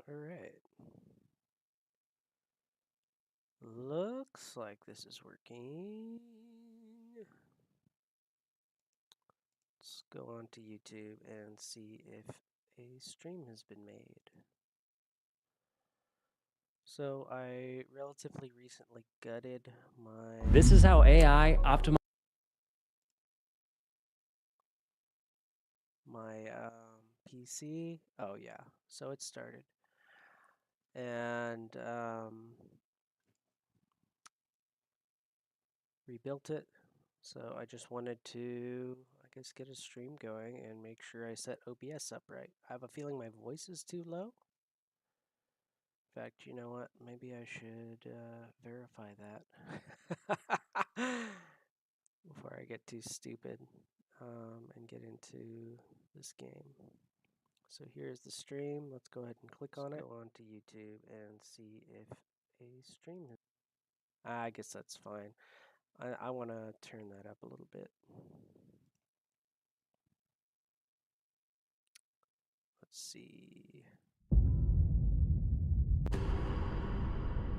All right. Looks like this is working. Let's go on to YouTube and see if a stream has been made. So I relatively recently gutted my... This is how AI optimizes my PC. Oh yeah, so it started. And rebuilt it. So I just wanted to, I guess, get a stream going and make sure I set OBS up right. I have a feeling my voice is too low. In fact, you know what? Maybe I should verify that before I get too stupid and get into this game. So here's the stream. Let's go ahead and click on it. Go on to YouTube and see if a stream has... I guess that's fine. I want to turn that up a little bit. Let's see.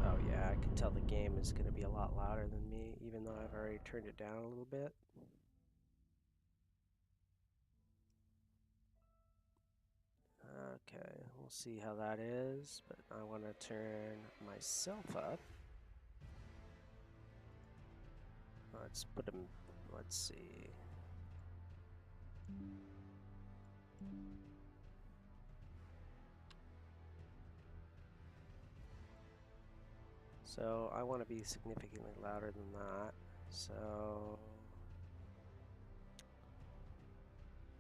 Oh yeah, I can tell the game is going to be a lot louder than me, even though I've already turned it down a little bit. Okay, we'll see how that is, but I want to turn myself up. Let's put him, let's see. So I want to be significantly louder than that. So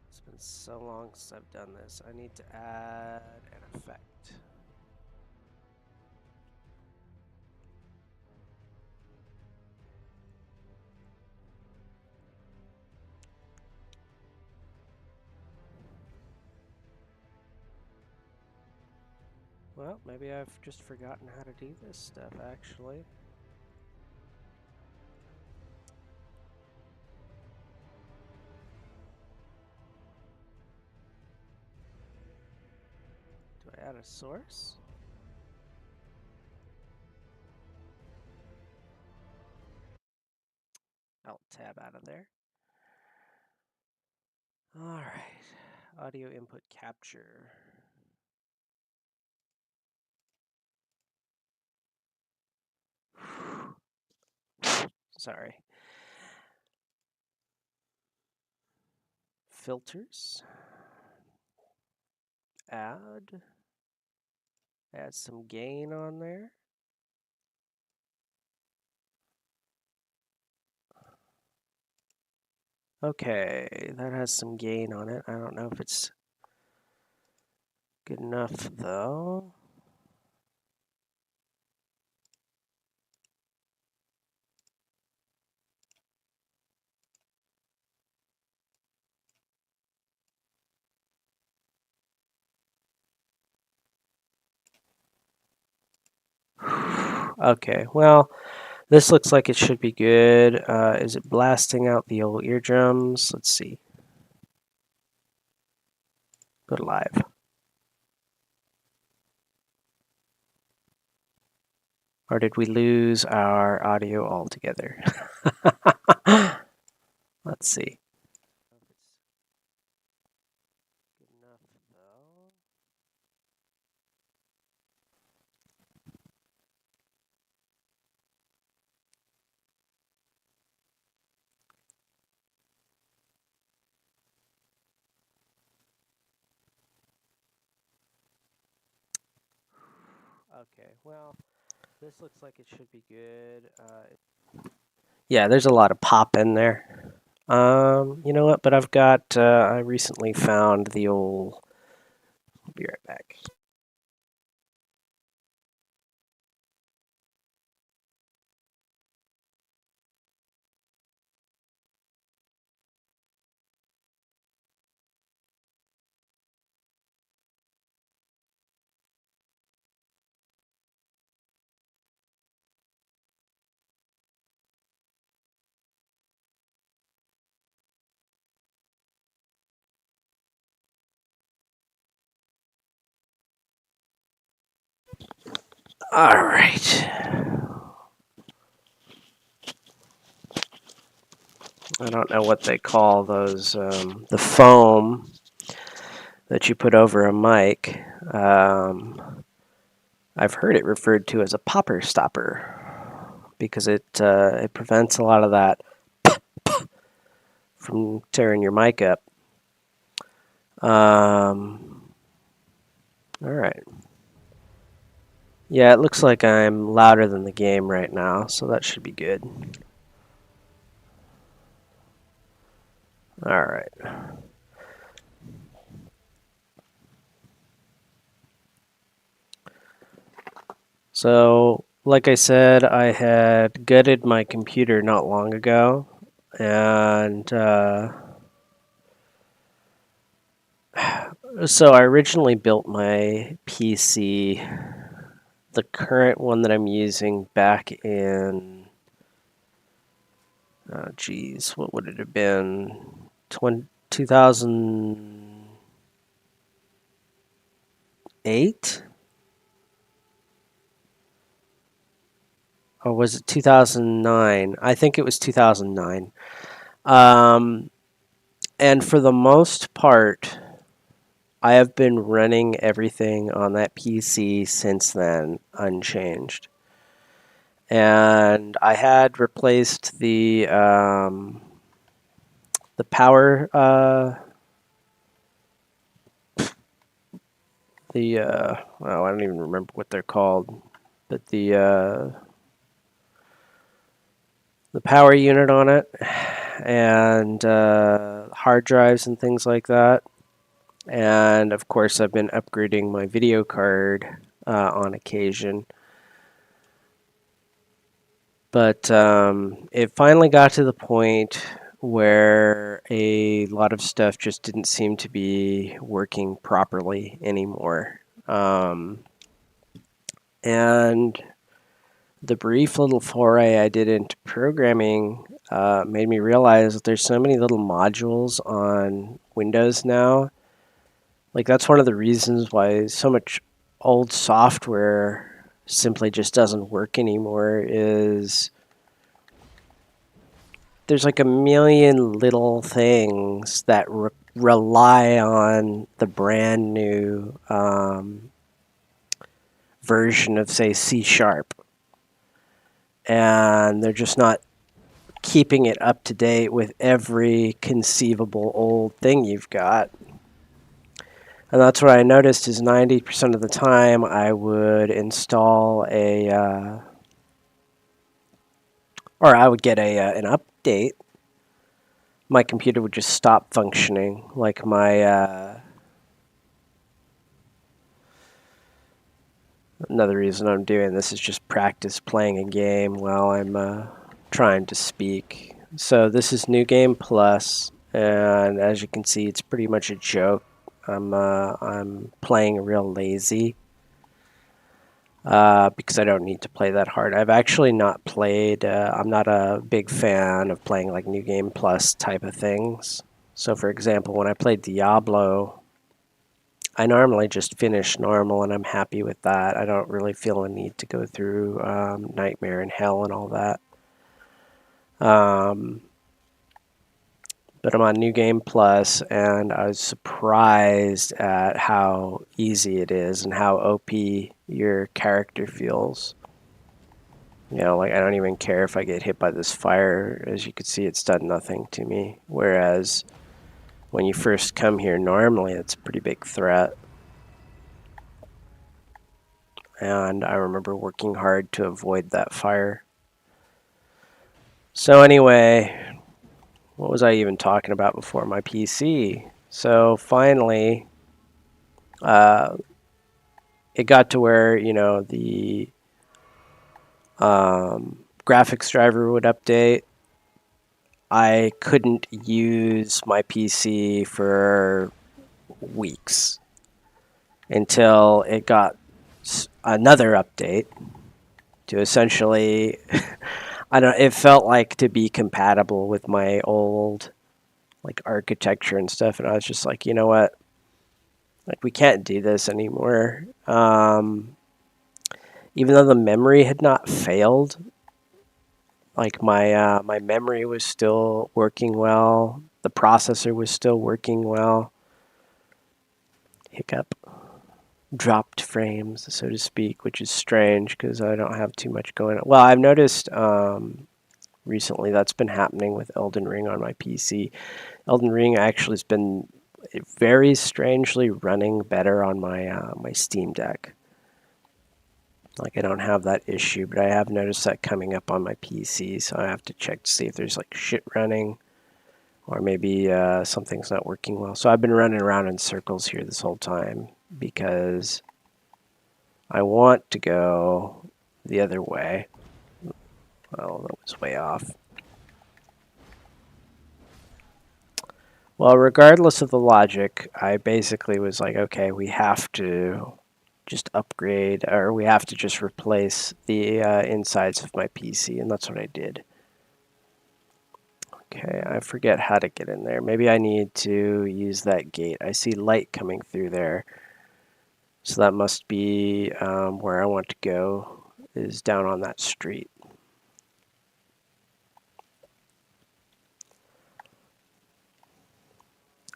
it's been so long since I've done this. I need to add an effect. Well, maybe I've just forgotten how to do this stuff, actually. Do I add a source? I'll tab out of there. All right, audio input capture. Sorry. Filters. Add some gain on there. Okay, that has some gain on it. I don't know if it's good enough though. Okay, well, this looks like it should be good. Is it blasting out the old eardrums? Let's see. Go to live. Or did we lose our audio altogether? Let's see. Good enough though. Okay, well, this looks like it should be good. Yeah, there's a lot of pop in there. You know what? But I've got, I recently found the old, I'll be right back. All right. I don't know what they call those, the foam that you put over a mic. I've heard it referred to as a popper stopper because it prevents a lot of that from tearing your mic up. All right. Yeah, it looks like I'm louder than the game right now, so that should be good. All right. So, like I said, I had gutted my computer not long ago, and so I originally built my PC, the current one that I'm using, back in, oh geez, what would it have been? 2008? Or was it 2009? I think it was 2009. Um, and for the most part, I have been running everything on that PC since then, unchanged. And I had replaced the power well, I don't even remember what they're called, but the power unit on it, and hard drives and things like that. And of course, I've been upgrading my video card on occasion. But it finally got to the point where a lot of stuff just didn't seem to be working properly anymore. And the brief little foray I did into programming made me realize that there's so many little modules on Windows now. Like, that's one of the reasons why so much old software simply just doesn't work anymore is there's like a million little things that rely on the brand new version of, say, C sharp. And they're just not keeping it up to date with every conceivable old thing you've got. And that's what I noticed is 90% of the time I would install or I would get an update. My computer would just stop functioning. Like another reason I'm doing this is just practice playing a game while I'm trying to speak. So this is New Game Plus, and as you can see, it's pretty much a joke. I'm playing real lazy because I don't need to play that hard. I've actually not played. I'm not a big fan of playing like New Game Plus type of things. So, for example, when I played Diablo, I normally just finish normal and I'm happy with that. I don't really feel a need to go through Nightmare and Hell and all that. Um, but I'm on New Game Plus, and I was surprised at how easy it is and how OP your character feels. You know, like I don't even care if I get hit by this fire. As you can see, it's done nothing to me. Whereas when you first come here, normally it's a pretty big threat. And I remember working hard to avoid that fire. So anyway, what was I even talking about before? My PC. So finally, uh, it got to where, you know, the graphics driver would update. I couldn't use my PC for weeks until it got another update to essentially I don't it felt like to be compatible with my old like architecture and stuff, and I was just like, you know what, like we can't do this anymore. even though the memory had not failed, like my memory was still working well, the processor was still working well. Hiccup. Dropped frames, so to speak, which is strange because I don't have too much going on. Well, I've noticed recently that's been happening with Elden Ring on my PC. Elden Ring actually has been very strangely running better on my Steam Deck. Like I don't have that issue, but I have noticed that coming up on my PC, so I have to check to see if there's like shit running or maybe something's not working well. So I've been running around in circles here this whole time because I want to go the other way. Well, that was way off. Well, regardless of the logic, I basically was like, okay, we have to just upgrade, or we have to just replace the insides of my PC, and that's what I did. Okay, I forget how to get in there. Maybe I need to use that gate. I see light coming through there. So that must be where I want to go, is down on that street.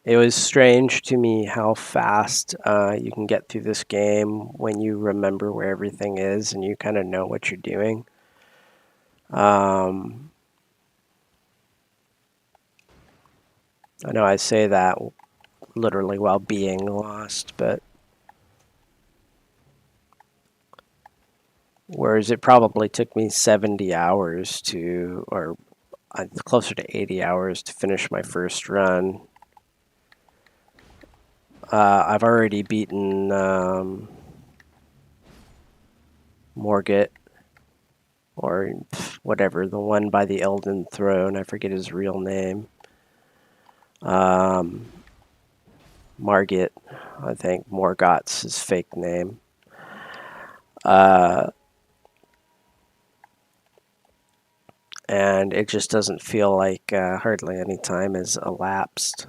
It was strange to me how fast you can get through this game when you remember where everything is and you kind of know what you're doing. I know I say that literally while being lost, but whereas it probably took me 70 hours to, or closer to 80 hours to finish my first run, I've already beaten Morgott, or whatever, the one by the Elden Throne. I forget his real name. Margit, I think. Morgott's his fake name. And it just doesn't feel like hardly any time has elapsed.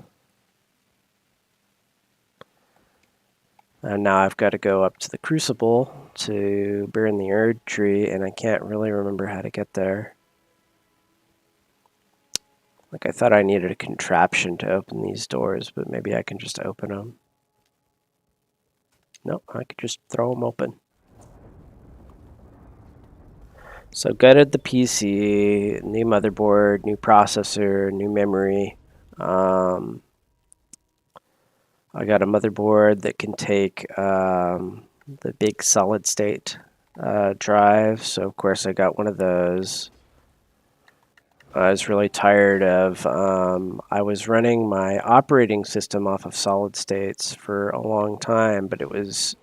And now I've got to go up to the Crucible to burn the Erd tree, and I can't really remember how to get there. Like, I thought I needed a contraption to open these doors, but maybe I can just open them. Nope, I could just throw them open. So gutted the PC, new motherboard, new processor, new memory. I got a motherboard that can take the big solid state drive, so of course I got one of those. I was really tired of, I was running my operating system off of solid states for a long time, but it was,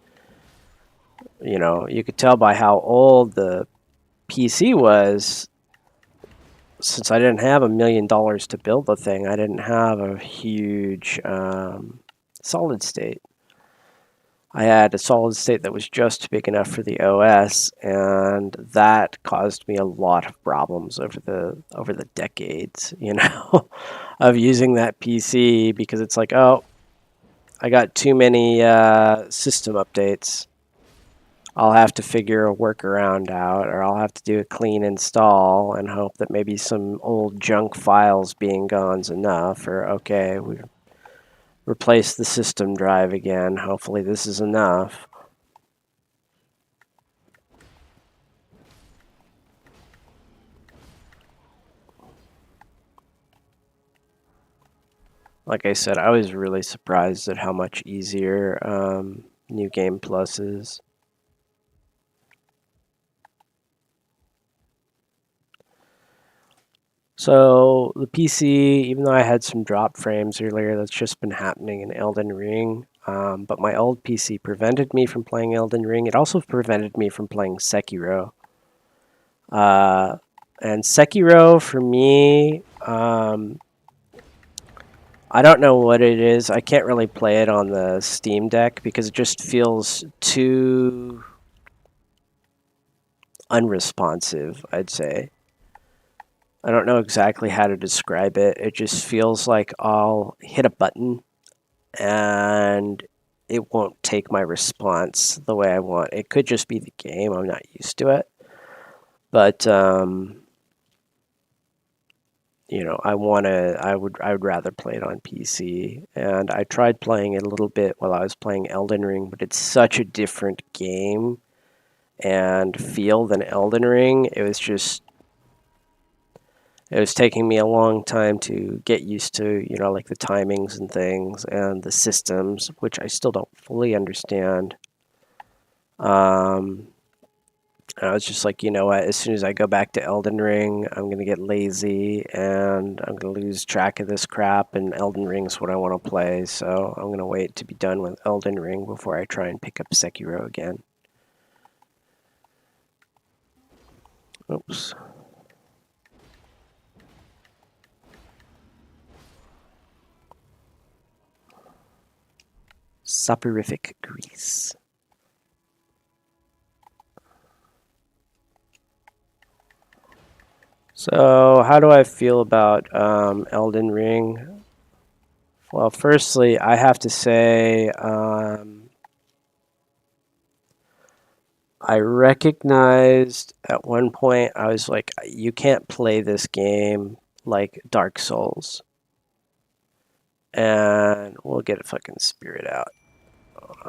you know, you could tell by how old the PC was. Since I didn't have $1 million to build the thing, I didn't have a huge solid state. I had a solid state that was just big enough for the OS, and that caused me a lot of problems over the decades, you know, of using that PC, because it's like, oh, I got too many system updates. I'll have to figure a workaround out, or I'll have to do a clean install and hope that maybe some old junk files being gone's enough, or okay, we replace the system drive again. Hopefully this is enough. Like I said, I was really surprised at how much easier New Game Plus is. So the PC, even though I had some drop frames earlier, that's just been happening in Elden Ring. But my old PC prevented me from playing Elden Ring. It also prevented me from playing Sekiro. Uh, and Sekiro, for me, I don't know what it is. I can't really play it on the Steam Deck because it just feels too unresponsive, I'd say. I don't know exactly how to describe it. It just feels like I'll hit a button and it won't take my response the way I want. It could just be the game. I'm not used to it. But you know, I would rather play it on PC. And I tried playing it a little bit while I was playing Elden Ring, but it's such a different game and feel than Elden Ring. It was taking me a long time to get used to, you know, like the timings and things and the systems, which I still don't fully understand. Um, I was just like, you know what? As soon as I go back to Elden Ring, I'm gonna get lazy and I'm gonna lose track of this crap. And Elden Ring's what I want to play, so I'm gonna wait to be done with Elden Ring before I try and pick up Sekiro again. Oops. Soporific grease. So, how do I feel about Elden Ring? Well, firstly, I have to say I recognized at one point, I was like, you can't play this game like Dark Souls. And we'll get a fucking spirit out.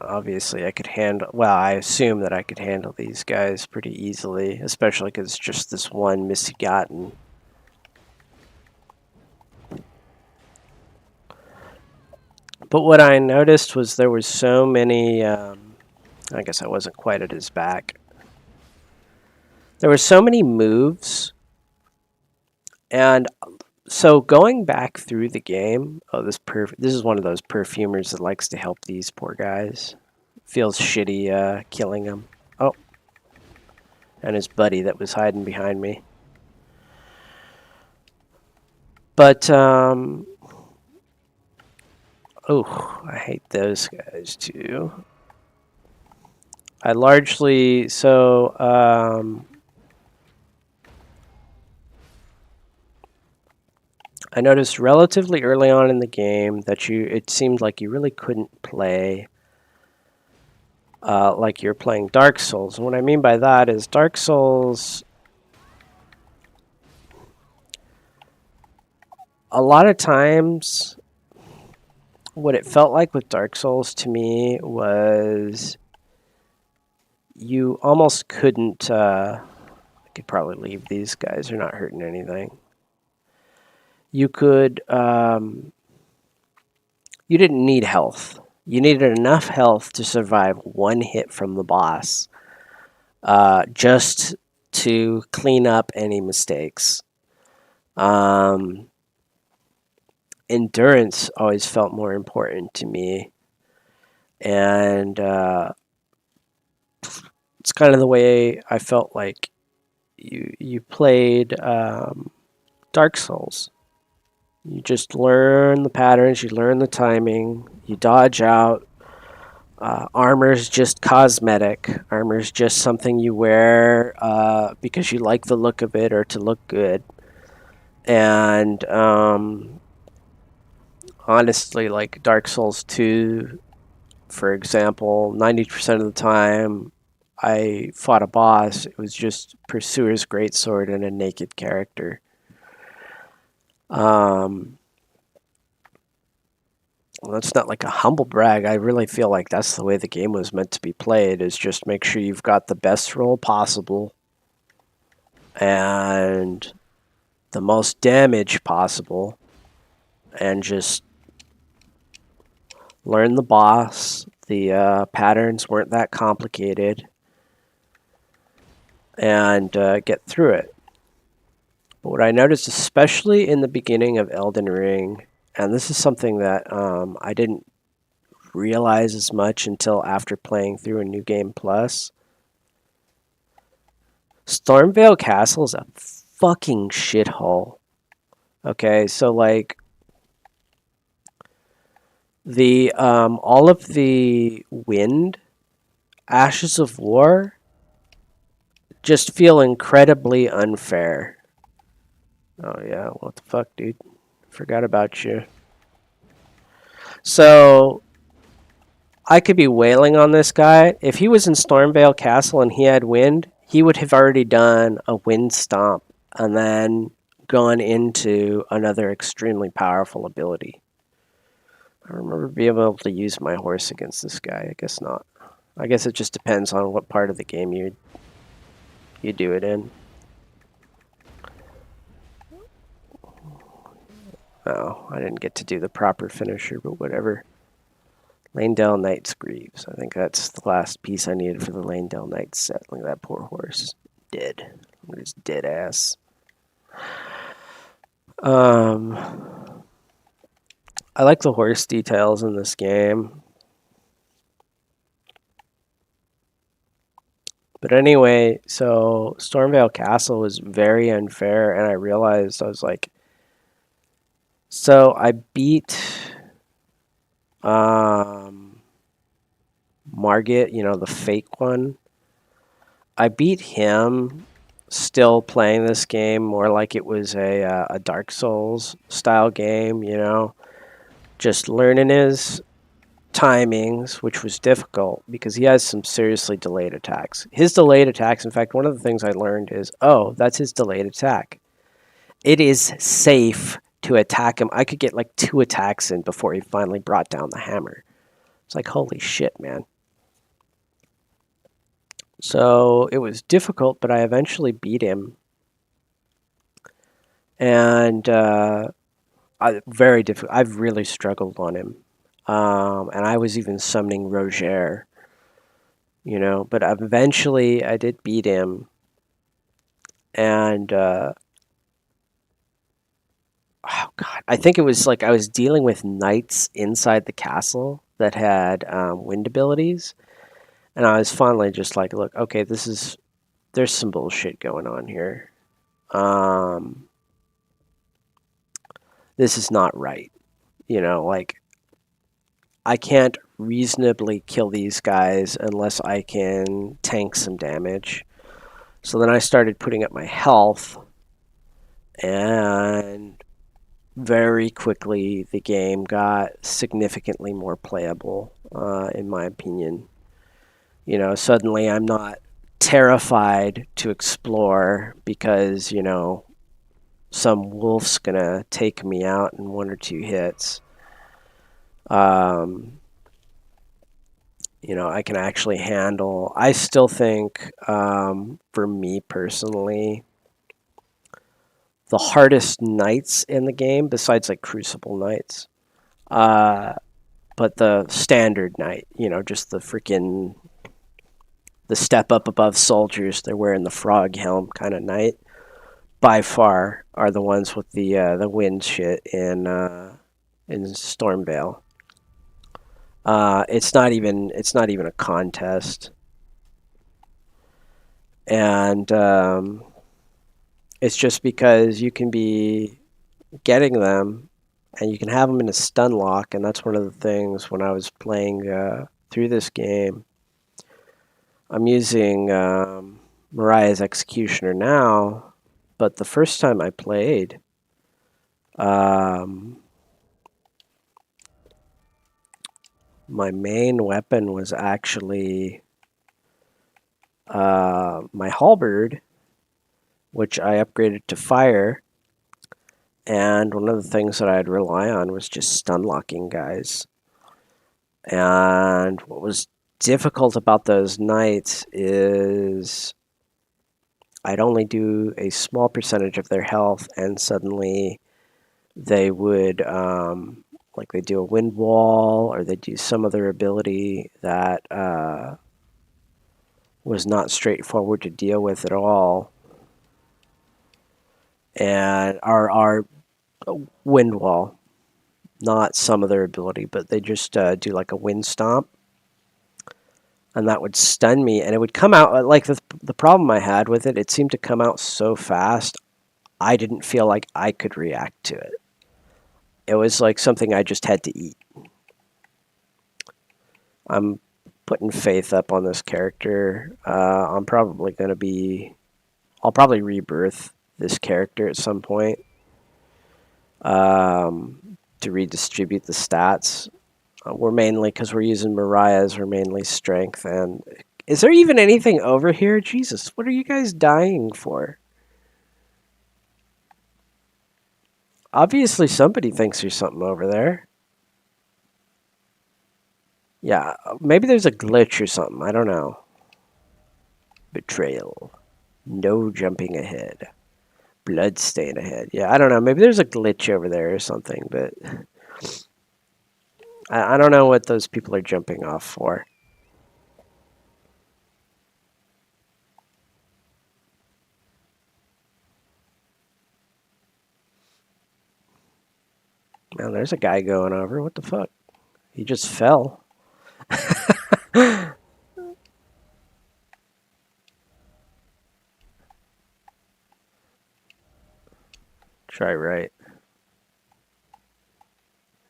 Obviously, I could handle, well, I assume that I could handle these guys pretty easily, especially because it's just this one misbegotten. But what I noticed was there was so many, I guess I wasn't quite at his back. There were so many moves, and so going back through the game, oh, this is one of those perfumers that likes to help these poor guys. Feels shitty killing them. Oh, and his buddy that was hiding behind me. But oh, I hate those guys too. I largely I noticed relatively early on in the game that it seemed like you really couldn't play like you're playing Dark Souls. And what I mean by that is Dark Souls, a lot of times, what it felt like with Dark Souls to me was you almost couldn't. I could probably leave these guys; they're not hurting anything. You could. You didn't need health. You needed enough health to survive one hit from the boss, just to clean up any mistakes. Um, Endurance always felt more important to me, and it's kind of the way I felt like you played Dark Souls. You just learn the patterns, you learn the timing, you dodge out. Armor's just cosmetic. Armor's just something you wear because you like the look of it or to look good. And honestly, like Dark Souls 2, for example, 90% of the time I fought a boss, it was just Pursuer's Greatsword and a naked character. Um, well, that's not like a humble brag. I really feel like that's the way the game was meant to be played, is just make sure you've got the best roll possible and the most damage possible and just learn the boss. The patterns weren't that complicated and get through it. But what I noticed, especially in the beginning of Elden Ring, and this is something that I didn't realize as much until after playing through a New Game Plus. Stormvale Castle is a fucking shithole. Okay, so like the all of the wind, Ashes of War, just feel incredibly unfair. Oh yeah, what the fuck, dude? Forgot about you. So I could be wailing on this guy. If he was in Stormvale Castle and he had wind, he would have already done a wind stomp and then gone into another extremely powerful ability. I remember being able to use my horse against this guy. I guess not. I guess it just depends on what part of the game you do it in. Oh, I didn't get to do the proper finisher, but whatever. Lanedale Knight's Greaves. I think that's the last piece I needed for the Lanedale Knight set. Look at that poor horse. Dead. Look at his dead ass. I like the horse details in this game. But anyway, so Stormvale Castle was very unfair, and I realized I was like, so I beat Margit, the fake one. I beat him still playing this game more like it was a Dark Souls style game, just learning his timings, which was difficult because he has some seriously delayed attacks. His delayed attacks, in fact, one of the things I learned is, oh, that's his delayed attack. It is safe to attack him. I could get like 2 attacks in before he finally brought down the hammer. It's like, holy shit, man. So it was difficult, but I eventually beat him. And very difficult. I've really struggled on him. And I was even summoning Roger, but eventually I did beat him. And, oh God, I think it was like I was dealing with knights inside the castle that had wind abilities. And I was finally just like, look, okay, there's some bullshit going on here. This is not right. Like, I can't reasonably kill these guys unless I can tank some damage. So then I started putting up my health, and very quickly the game got significantly more playable, in my opinion. Suddenly I'm not terrified to explore because, some wolf's gonna take me out in 1 or 2 hits. I can actually handle. I still think, for me personally, the hardest knights in the game, besides like Crucible Knights, but the standard knight, just the step up above soldiers, they're wearing the frog helm kind of knight, by far are the ones with the wind shit in Stormvale. It's not even a contest, and it's just because you can be getting them, and you can have them in a stun lock, and that's one of the things when I was playing through this game. I'm using Mariah's Executioner now, but the first time I played, my main weapon was actually my halberd, which I upgraded to fire. And one of the things that I'd rely on was just stun locking guys. And what was difficult about those nights is I'd only do a small percentage of their health, and suddenly they would, like, they do a wind wall, or they do some other ability that was not straightforward to deal with at all. And our wind wall, not some other ability, but they just do like a wind stomp, and that would stun me, and it would come out like the problem I had with it. It seemed to come out so fast. I didn't feel like I could react to it. It was like something I just had to eat. I'm putting faith up on this character. I'll probably rebirth this character at some point, to redistribute the stats. We're mainly, because we're using Mariah's, we're mainly strength. And is there even anything over here? Jesus, what are you guys dying for? Obviously, somebody thinks there's something over there. Yeah, maybe there's a glitch or something. I don't know. Betrayal. No jumping ahead. Blood stain ahead. Yeah, I don't know. Maybe there's a glitch over there or something, but I don't know what those people are jumping off for. Man, there's a guy going over. What the fuck? He just fell. Try right.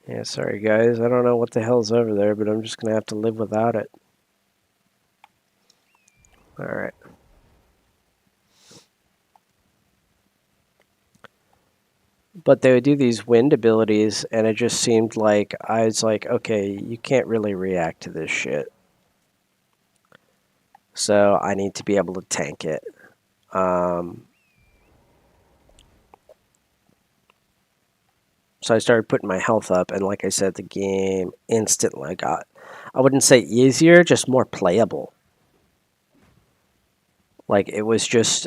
Yeah, sorry guys. I don't know what the hell's over there, but I'm just gonna have to live without it. Alright. But they would do these wind abilities, and it just seemed like I was like, okay, you can't really react to this shit. So I need to be able to tank it. Um, so I started putting my health up, and like I said, the game instantly got, I wouldn't say easier, just more playable. Like it was just,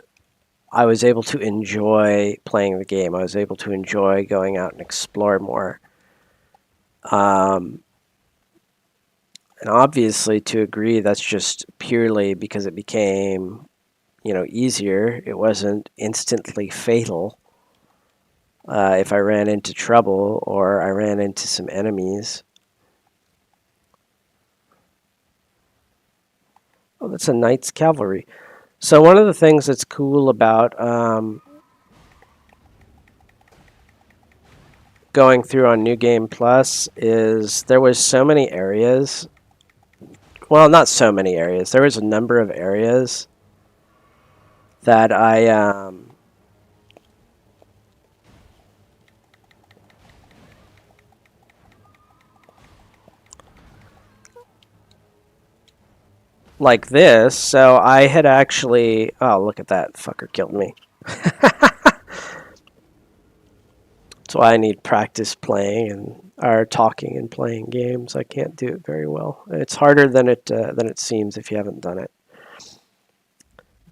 I was able to enjoy playing the game. I was able to enjoy going out and explore more. Um, and obviously, to agree, that's just purely because it became, easier. It wasn't instantly fatal if I ran into trouble or I ran into some enemies. Oh, that's a Knight's Cavalry. So one of the things that's cool about going through on New Game Plus is there was so many areas. Well, not so many areas. There was a number of areas that I like this. So I had actually. Oh, look at that fucker killed me. That's why I need practice playing and or talking and playing games. I can't do it very well. It's harder than it seems if you haven't done it.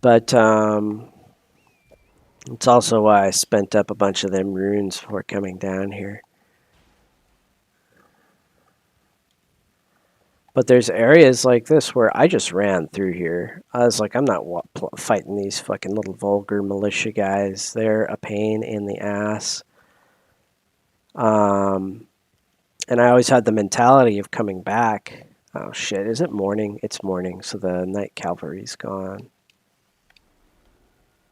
But it's also why I spent up a bunch of them runes before coming down here. But there's areas like this where I just ran through here. I was like, I'm not fighting these fucking little vulgar militia guys. They're a pain in the ass. Um, and I always had the mentality of coming back. Oh shit, is it morning? It's morning, so the night cavalry's gone.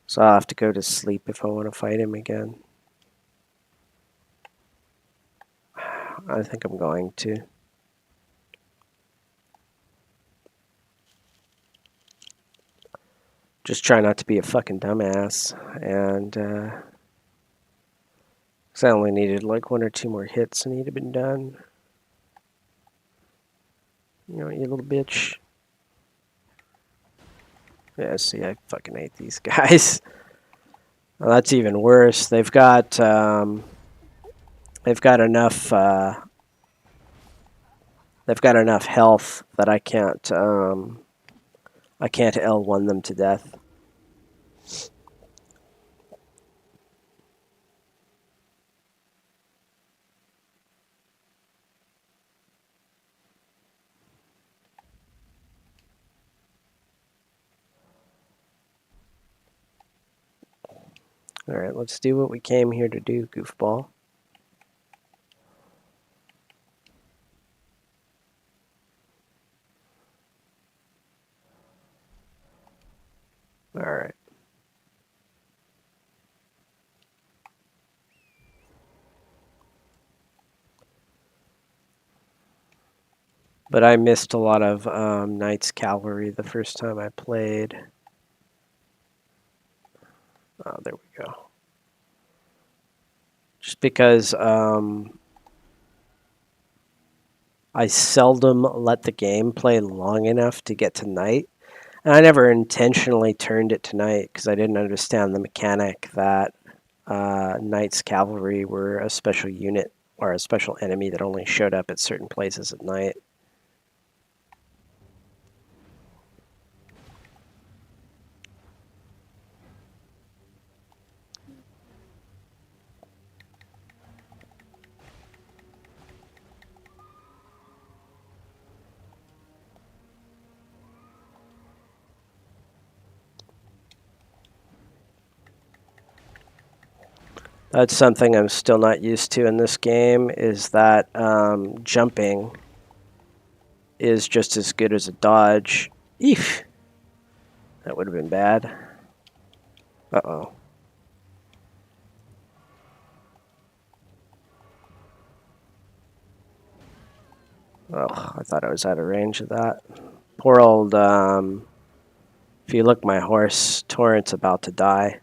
So I'll have to go to sleep if I want to fight him again. I think I'm going to. Just try not to be a fucking dumbass. And, 'cause I only needed like one or two more hits and he'd have been done. You little bitch. Yeah, see, I fucking hate these guys. Well, that's even worse. They've got enough, they've got enough health that I can't L1 them to death. Alright, let's do what we came here to do, goofball. Alright. But I missed a lot of Knight's Cavalry the first time I played. Oh, there we go. Just because I seldom let the game play long enough to get to night. And I never intentionally turned it to night because I didn't understand the mechanic that Knight's Cavalry were a special unit or a special enemy that only showed up at certain places at night. That's something I'm still not used to in this game, is that jumping is just as good as a dodge. Eef! That would have been bad. Uh-oh. Oh, I thought I was out of range of that. Poor old, if you look, my horse, Torrent's about to die.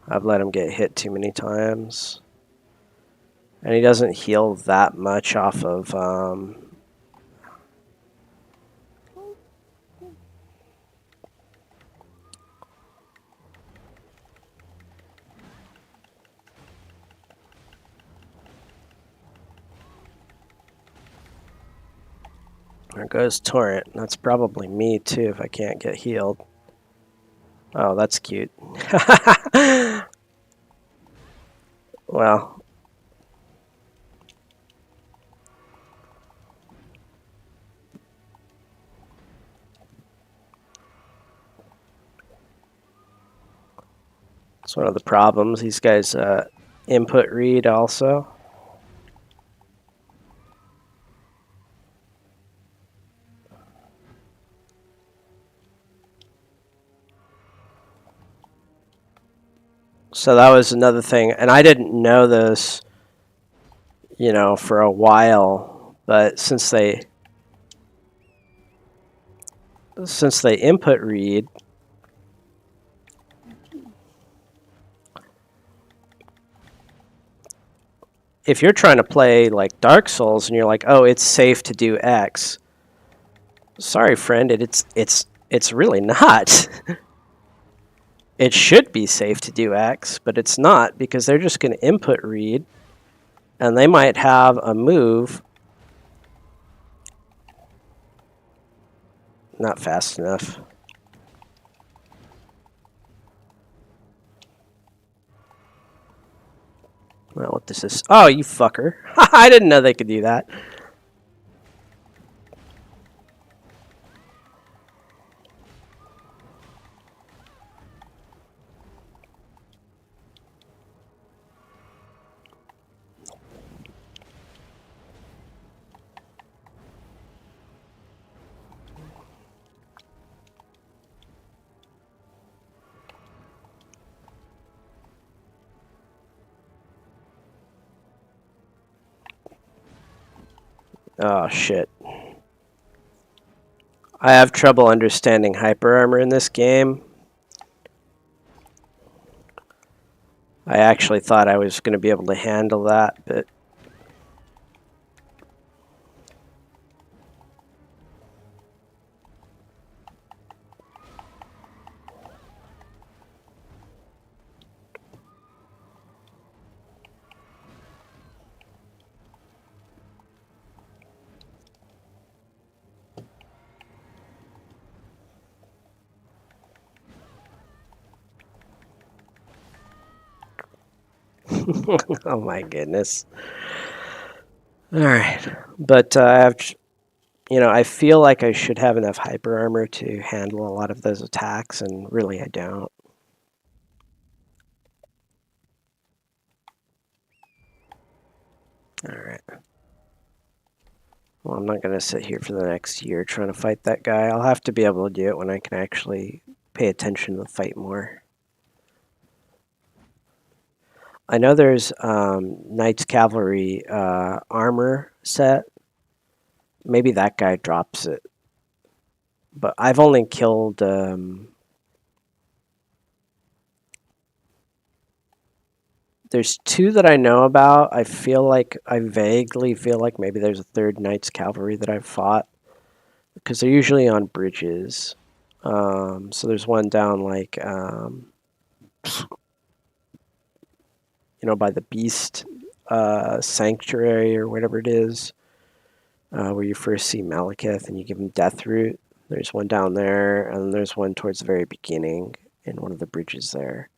I've let him get hit too many times. And he doesn't heal that much off of, there goes Torrent. That's probably me, too, if I can't get healed. Oh, that's cute. Well, it's one of the problems. These guys input read also. So that was another thing, and I didn't know this, for a while, but since they input read, if you're trying to play like Dark Souls and you're like, oh, it's safe to do X, sorry, friend, it's really not. It should be safe to do X, but it's not, because they're just going to input read, and they might have a move not fast enough. Well, what this is? Oh, you fucker! I didn't know they could do that. Oh, shit. I have trouble understanding hyper armor in this game. I actually thought I was going to be able to handle that, but oh my goodness. All right. But I have, I feel like I should have enough hyper armor to handle a lot of those attacks, and really I don't. All right. Well, I'm not going to sit here for the next year trying to fight that guy. I'll have to be able to do it when I can actually pay attention to the fight more. I know there's Knight's Cavalry armor set. Maybe that guy drops it. But I've only killed... There's two that I know about. I vaguely feel like maybe there's a third Knights Cavalry that I've fought because they're usually on bridges. So there's one down like by the Beast Sanctuary or whatever it is, where you first see Malekith and you give him Death Root. There's one down there, and there's one towards the very beginning in one of the bridges there.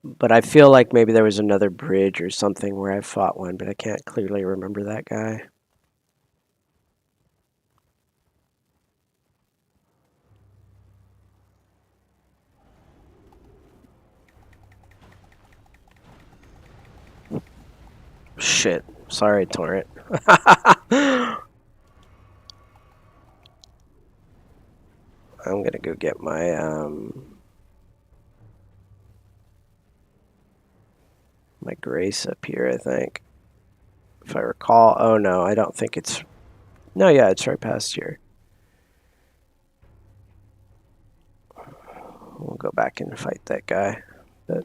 But I feel like maybe there was another bridge or something where I fought one, but I can't clearly remember that guy. Shit. Sorry, Torrent. I'm gonna go get my Grace up here, I think. If I recall. Oh no, I don't think it's... No, yeah, it's right past here. We'll go back and fight that guy. But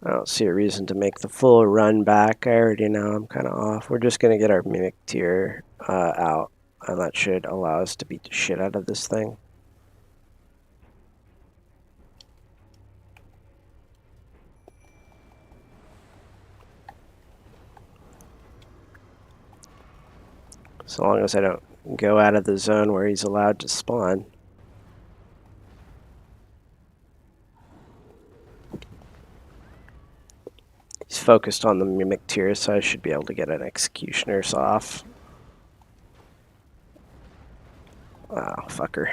I don't see a reason to make the full run back. I already know I'm kind of off. We're just gonna get our Mimic Tier out. And that should allow us to beat the shit out of this thing. So long as I don't go out of the zone where he's allowed to spawn. He's focused on the Mimic Tier, so I should be able to get an Executioner's off. Oh, fucker.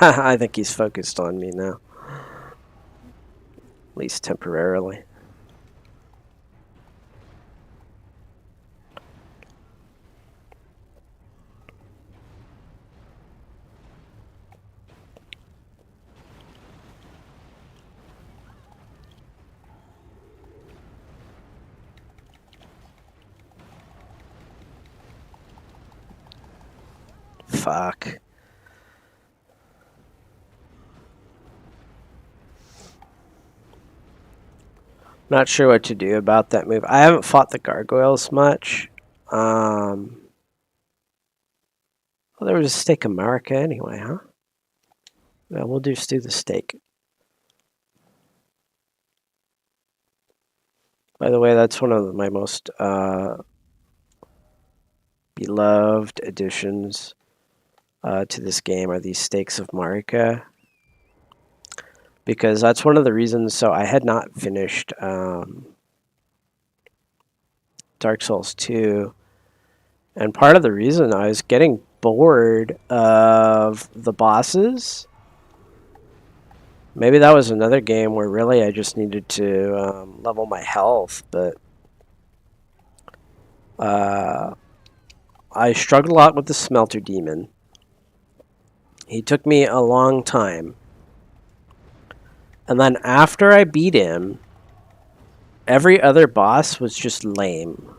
I think he's focused on me now. At least temporarily. Fuck. Not sure what to do about that move. I haven't fought the gargoyles much. Well, there was a Steak America anyway, huh? Yeah, we'll just do the steak. By the way, that's one of my most beloved additions to this game are these Steaks of Marika. Because that's one of the reasons. So I had not finished Dark Souls 2. And part of the reason I was getting bored of the bosses. Maybe that was another game where really I just needed to level my health. But I struggled a lot with the Smelter Demon. He took me a long time. And then after I beat him, every other boss was just lame.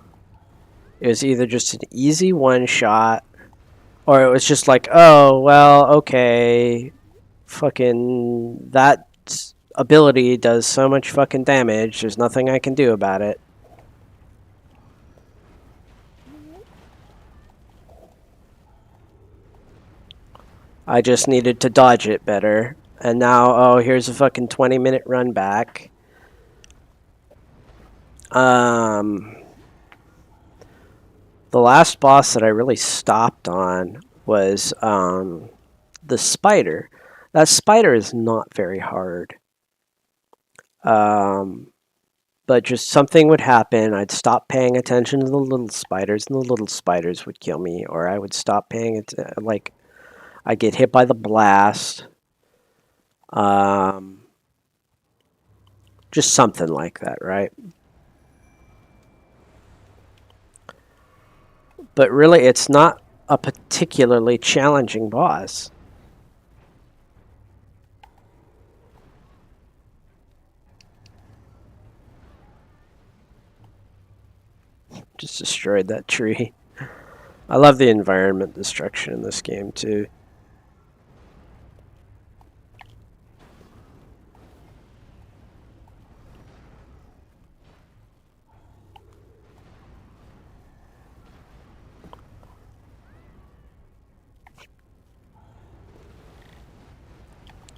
It was either just an easy one-shot, or it was just like, oh, well, okay, fucking, that ability does so much fucking damage, there's nothing I can do about it. I just needed to dodge it better. And now, oh, here's a fucking 20-minute run back. The last boss that I really stopped on was the spider. That spider is not very hard. But just something would happen. I'd stop paying attention to the little spiders, and the little spiders would kill me. Or I would stop paying it. Like, I'd get hit by the blast. Just something like that, right? But really, it's not a particularly challenging boss. Just destroyed that tree. I love the environment destruction in this game too.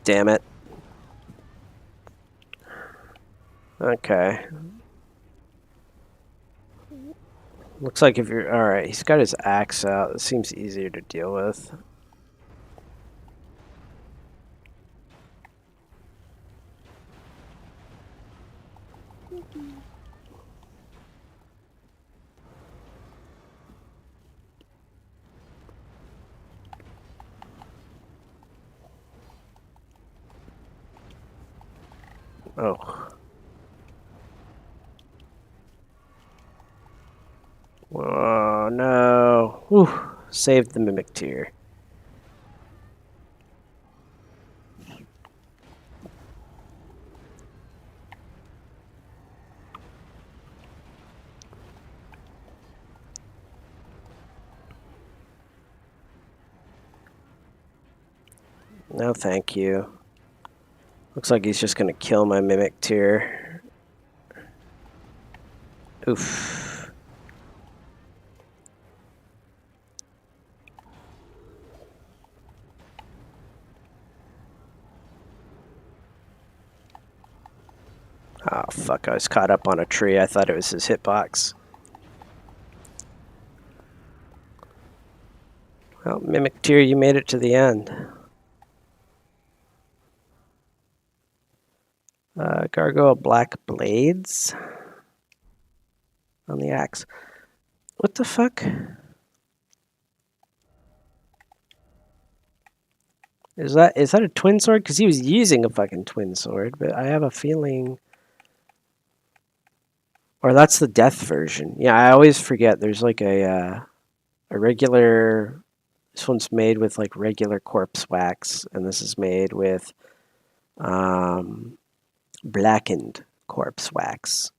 Damn it. Okay. Looks like if you're... Alright, he's got his axe out. It seems easier to deal with. Oh. Oh, no. Whew. Saved the mimic tier. No, thank you. Looks like he's just gonna kill my mimic tier. Oof. Oh, fuck. I was caught up on a tree. I thought it was his hitbox. Well, mimic tier, you made it to the end. Gargoyle black blades on the axe. What the fuck? Is that a twin sword? Because he was using a fucking twin sword, but I have a feeling... Or that's the death version. Yeah, I always forget. There's like a regular... This one's made with like regular corpse wax, and this is made with blackened corpse wax.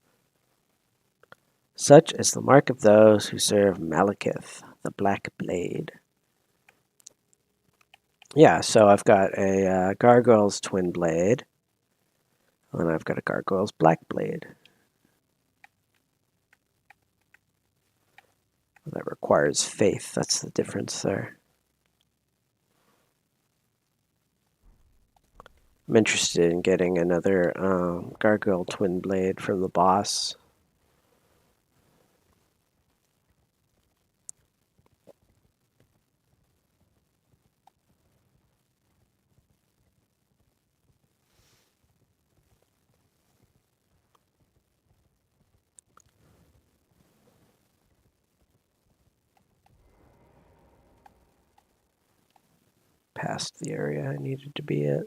Such is the mark of those who serve Malekith, the Black Blade. Yeah, so I've got a Gargoyle's Twin Blade, and then I've got a Gargoyle's Black Blade. That requires faith, that's the difference there. I'm interested in getting another Gargoyle Twin Blade from the boss. Past the area I needed to be at.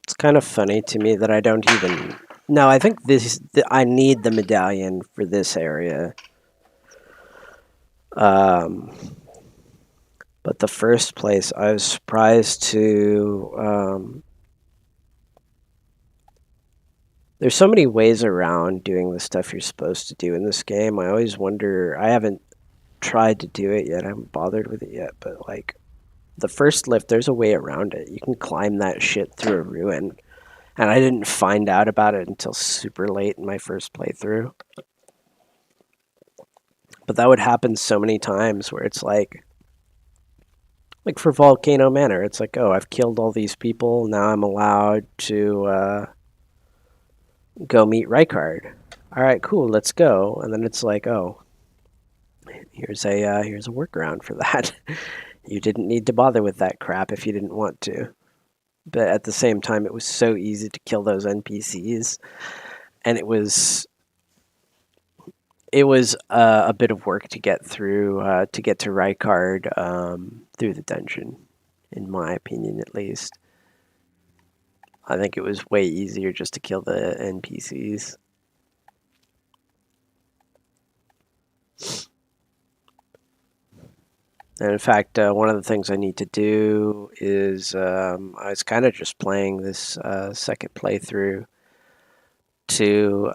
It's kind of funny to me that I don't even... No, I think I need the medallion for this area. But the first place, I was surprised to... there's so many ways around doing the stuff you're supposed to do in this game. I always wonder... I haven't tried to do it yet. I haven't bothered with it yet. But, like, the first lift, there's a way around it. You can climb that shit through a ruin. And I didn't find out about it until super late in my first playthrough. But that would happen so many times where it's like for Volcano Manor, it's like, oh, I've killed all these people. Now I'm allowed to go meet Rykard. All right, cool, let's go. And then it's like, oh, here's a workaround for that. You didn't need to bother with that crap if you didn't want to. But at the same time, it was so easy to kill those NPCs, and it was a bit of work to get through to get to Rykard through the dungeon, in my opinion, at least. I think it was way easier just to kill the NPCs. And in fact, one of the things I need to do is I was kind of just playing this second playthrough to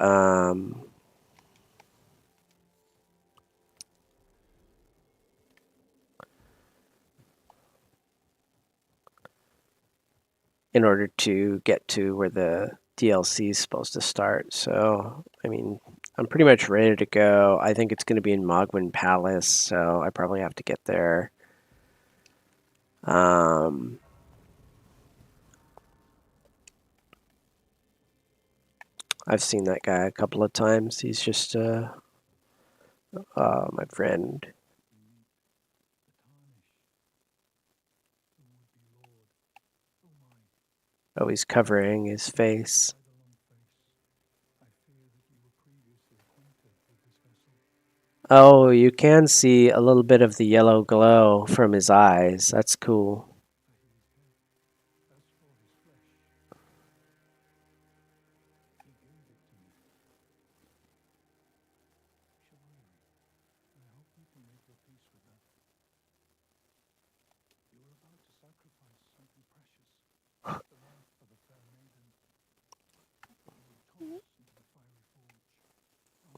in order to get to where the DLC is supposed to start. So, I mean, I'm pretty much ready to go. I think it's going to be in Mogwin Palace, so I probably have to get there. Um, I've seen that guy a couple of times. He's just my friend. Oh, he's covering his face. Oh, you can see a little bit of the yellow glow from his eyes. That's cool.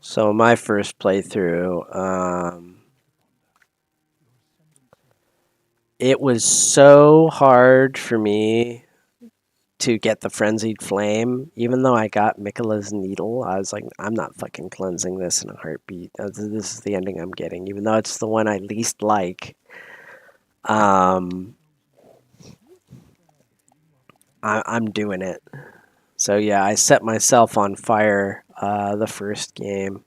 So my first playthrough, it was so hard for me to get the frenzied flame. Even though I got Mikola's needle, I was like, I'm not fucking cleansing this in a heartbeat. This is the ending I'm getting, even though it's the one I least like. Um, I'm doing it. So yeah, I set myself on fire the first game.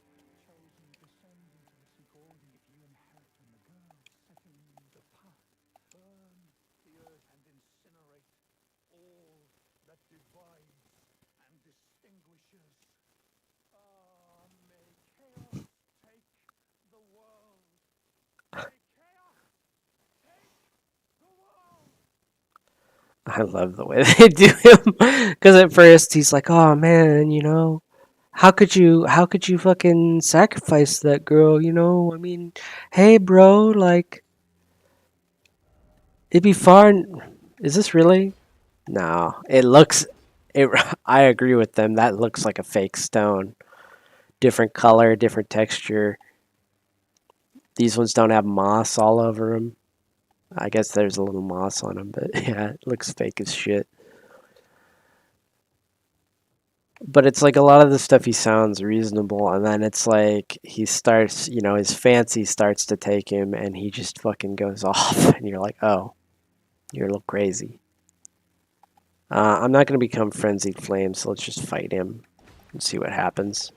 I love the way they do him because at first he's like, "Oh man, how could you fucking sacrifice that girl? I mean, hey, bro, like it'd be fun. Is this really? No, it looks. It. I agree with them. That looks like a fake stone. Different color, different texture. These ones don't have moss all over them. I guess there's a little moss on them, but yeah, it looks fake as shit. But it's like a lot of the stuff he sounds reasonable, and then it's like he starts, his fancy starts to take him, and he just fucking goes off, and you're like, oh, you're a little crazy. I'm not gonna become frenzied flame, so let's just fight him and see what happens.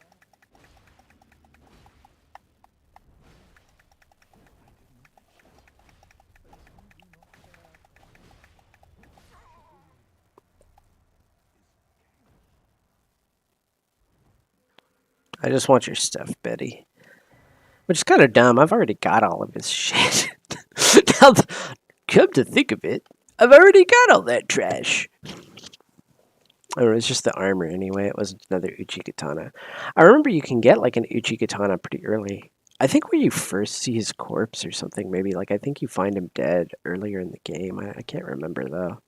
I just want your stuff, Betty. Which is kind of dumb. I've already got all of his shit. Now, come to think of it, I've already got all that trash. Oh, it was just the armor anyway. It wasn't another Uchi katana. I remember you can get like an Uchi katana pretty early. I think where you first see his corpse or something, maybe. Like, I think you find him dead earlier in the game. I can't remember though.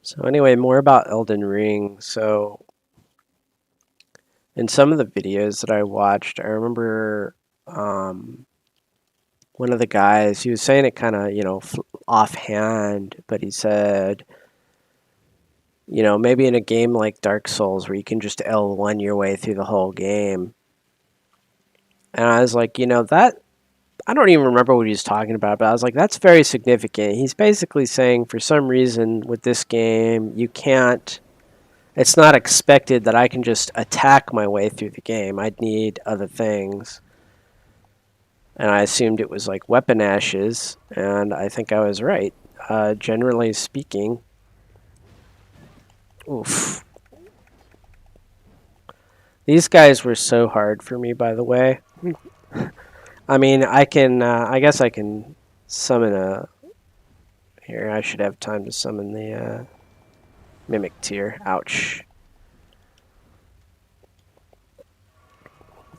So, anyway, more about Elden Ring. So, in some of the videos that I watched, I remember one of the guys, he was saying it kind of, offhand, but he said, maybe in a game like Dark Souls where you can just L1 your way through the whole game. And I was like, that, I don't even remember what he was talking about, but I was like, that's very significant. He's basically saying for some reason with this game, it's not expected that I can just attack my way through the game. I'd need other things. And I assumed it was like weapon ashes, and I think I was right. Generally speaking, oof. These guys were so hard for me, by the way. I mean, I guess I can summon a. Here, I should have time to summon the Mimic Tier. Ouch.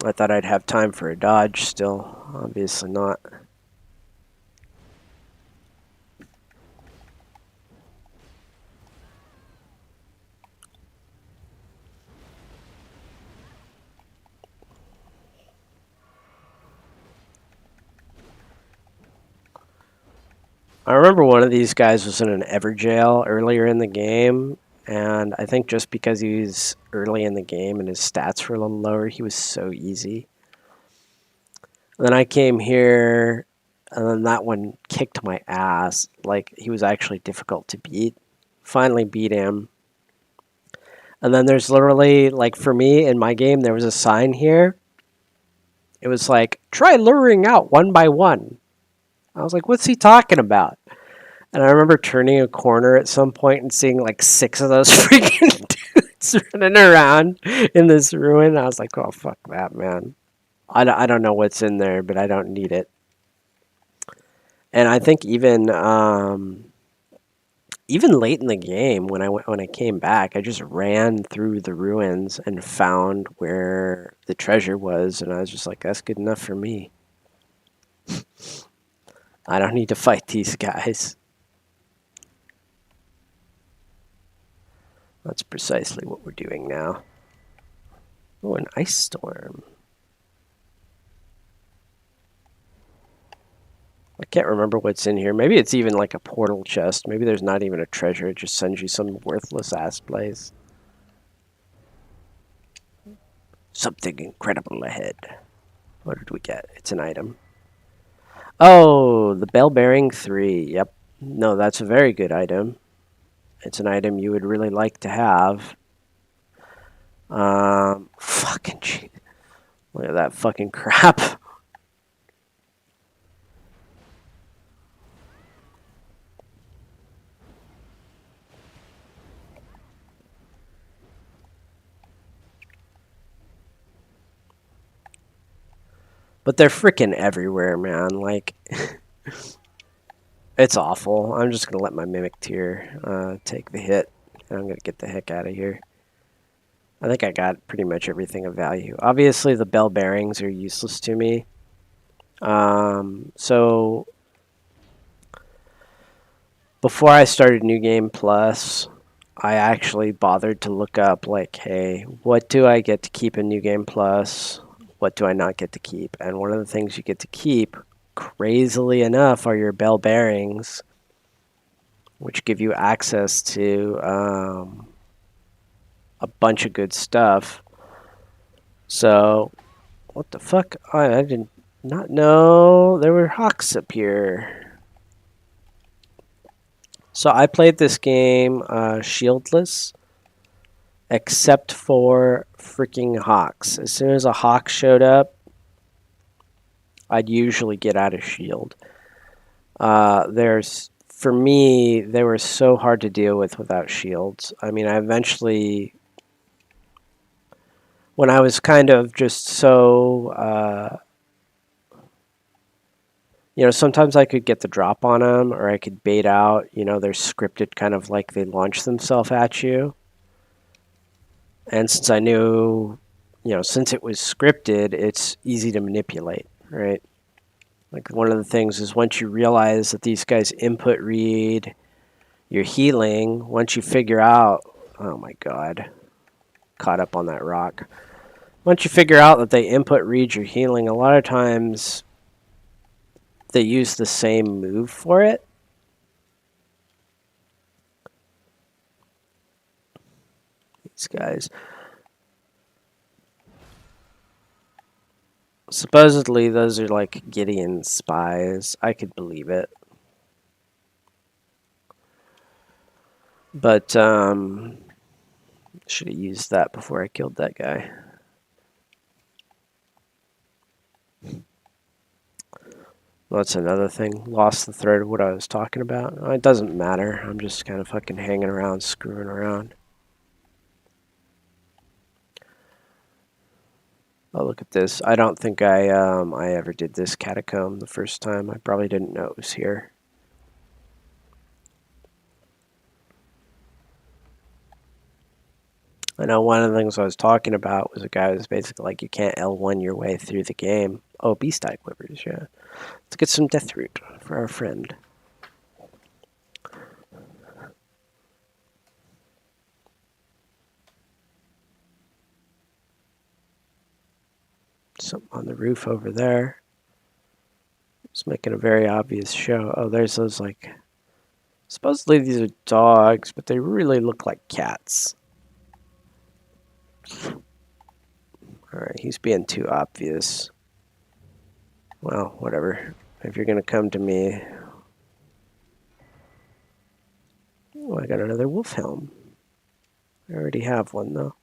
I thought I'd have time for a dodge still. Obviously not. I remember one of these guys was in an Everjail earlier in the game, and I think just because he was early in the game and his stats were a little lower, he was so easy. And then I came here, and then that one kicked my ass. Like, he was actually difficult to beat. Finally beat him. And then there's literally, like, for me in my game, there was a sign here. It was like, try luring out one by one. I was like, what's he talking about? And I remember turning a corner at some point and seeing like 6 of those freaking dudes running around in this ruin. I was like, oh, fuck that, man. I don't know what's in there, but I don't need it. And I think even late in the game when I came back, I just ran through the ruins and found where the treasure was, and I was just like, that's good enough for me. I don't need to fight these guys. That's precisely what we're doing now. Oh, an ice storm. I can't remember what's in here. Maybe it's even like a portal chest. Maybe there's not even a treasure. It just sends you some worthless ass place. Something incredible ahead. What did we get? It's an item. Oh, the bell bearing 3. Yep. No, that's a very good item. It's an item you would really like to have. Fucking shit. Look at that fucking crap. But they're freaking everywhere, man. Like, it's awful. I'm just gonna let my mimic tier take the hit. And I'm gonna get the heck out of here. I think I got pretty much everything of value. Obviously, the bell bearings are useless to me. So before I started New Game Plus, I actually bothered to look up, like, hey, what do I get to keep in New Game Plus? What do I not get to keep? And one of the things you get to keep, crazily enough, are your bell bearings, which give you access to a bunch of good stuff. So, what the fuck? I did not know there were hawks up here. So I played this game shieldless, except for freaking hawks. As soon as a hawk showed up, I'd usually get out of shield. For me, they were so hard to deal with without shields. I mean, I eventually, when I was kind of just so, sometimes I could get the drop on them, or I could bait out. They're scripted, kind of like they launch themselves at you. And since I knew, since it was scripted, it's easy to manipulate, right? Like, one of the things is once you realize that these guys input read your healing, once you figure out, oh my god, caught up on that rock. Once you figure out that they input read your healing, a lot of times they use the same move for it. These guys. Supposedly, those are like Gideon spies. I could believe it. But, should have used that before I killed that guy. Well, that's another thing. Lost the thread of what I was talking about. It doesn't matter. I'm just kind of fucking hanging around, screwing around. Oh, look at this. I don't think I ever did this catacomb the first time. I probably didn't know it was here. I know one of the things I was talking about was a guy who was basically like, you can't L1 your way through the game. Oh, beast-type quivers, yeah. Let's get some death root for our friend. Something on the roof over there. It's making a very obvious show. Oh, there's those like... Supposedly these are dogs, but they really look like cats. Alright, he's being too obvious. Well, whatever. If you're gonna come to me... Oh, I got another wolf helm. I already have one, though.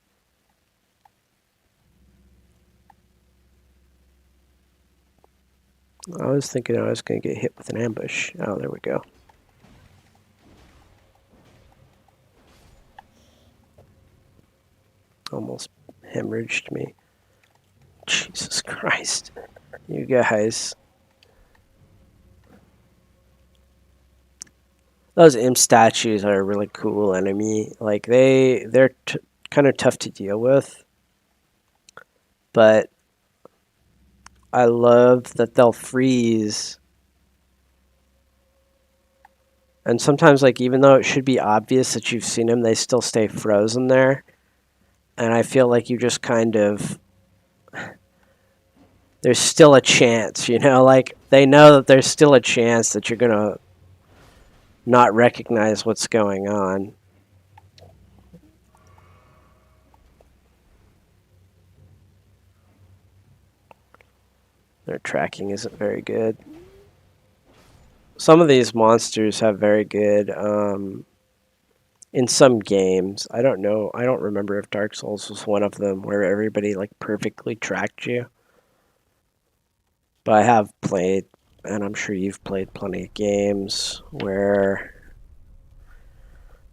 I was thinking I was going to get hit with an ambush. Oh, there we go. Almost hemorrhaged me. Jesus Christ. You guys. Those imp statues are a really cool enemy. Like, they're kind of tough to deal with. But I love that they'll freeze. And sometimes, like, even though it should be obvious that you've seen them, they still stay frozen there. And I feel like you just kind of... There's still a chance, you know? Like, they know that there's still a chance that you're going to not recognize what's going on. Their tracking isn't very good. Some of these monsters have very good... in some games, I don't know, I don't remember if Dark Souls was one of them where everybody like perfectly tracked you. But I have played, and I'm sure you've played plenty of games where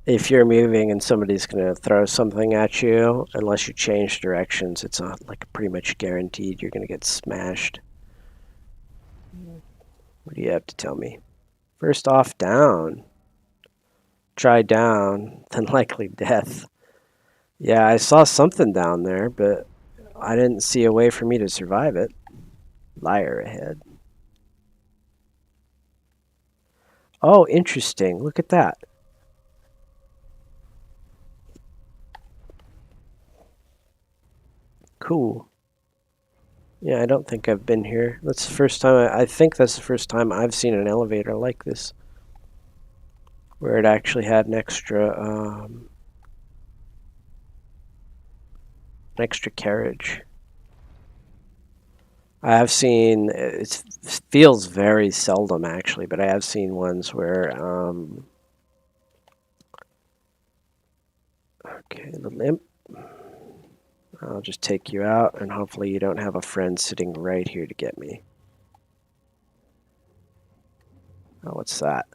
if you're moving and somebody's going to throw something at you, unless you change directions, it's not like pretty much guaranteed you're going to get smashed. What do you have to tell me? First off, down. Try down, then likely death. Yeah, I saw something down there, but I didn't see a way for me to survive it. Liar ahead. Oh, interesting. Look at that. Cool. Yeah, I don't think I've been here. That's the first time, I think that's the first time I've seen an elevator like this. Where it actually had an extra carriage. I have seen, it feels very seldom actually, but I have seen ones where, okay, the limp. I'll just take you out, and hopefully you don't have a friend sitting right here to get me. Oh, what's that?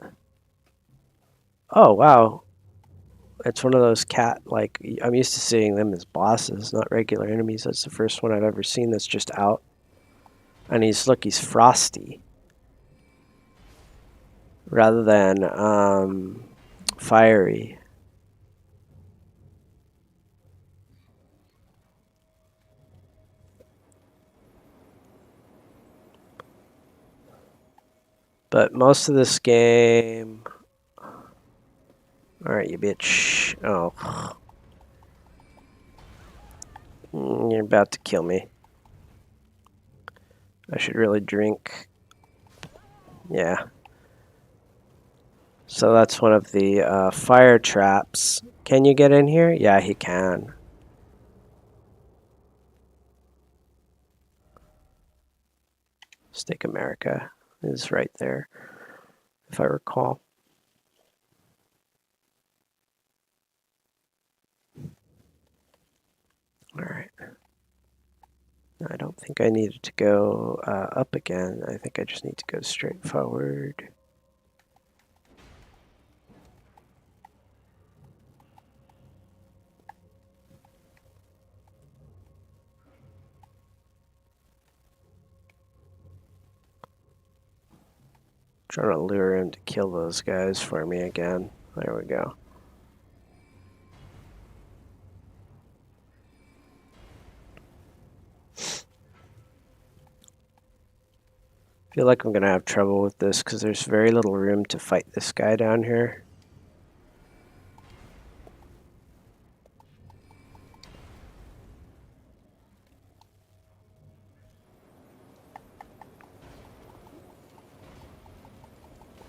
Oh, wow. It's one of those cat, like, I'm used to seeing them as bosses, not regular enemies. That's the first one I've ever seen that's just out. And look, he's frosty. Rather than, fiery. But most of this game... Alright, you bitch. Oh. You're about to kill me. I should really drink. Yeah. So that's one of the fire traps. Can you get in here? Yeah, he can. Steak America is right there, if I recall. Alright. I don't think I needed to go up again. I think I just need to go straight forward. Trying to lure him to kill those guys for me again. There we go. Feel like I'm gonna have trouble with this because there's very little room to fight this guy down here.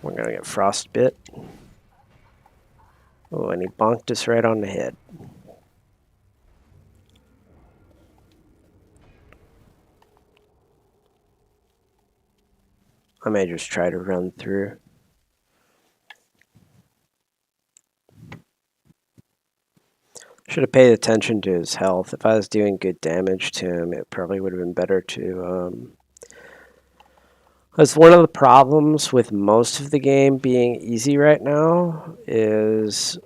We're gonna get frostbit. Oh, and he bonked us right on the head. I may just try to run through. Should have paid attention to his health. If I was doing good damage to him, it probably would have been better to. That's one of the problems with most of the game being easy right now is,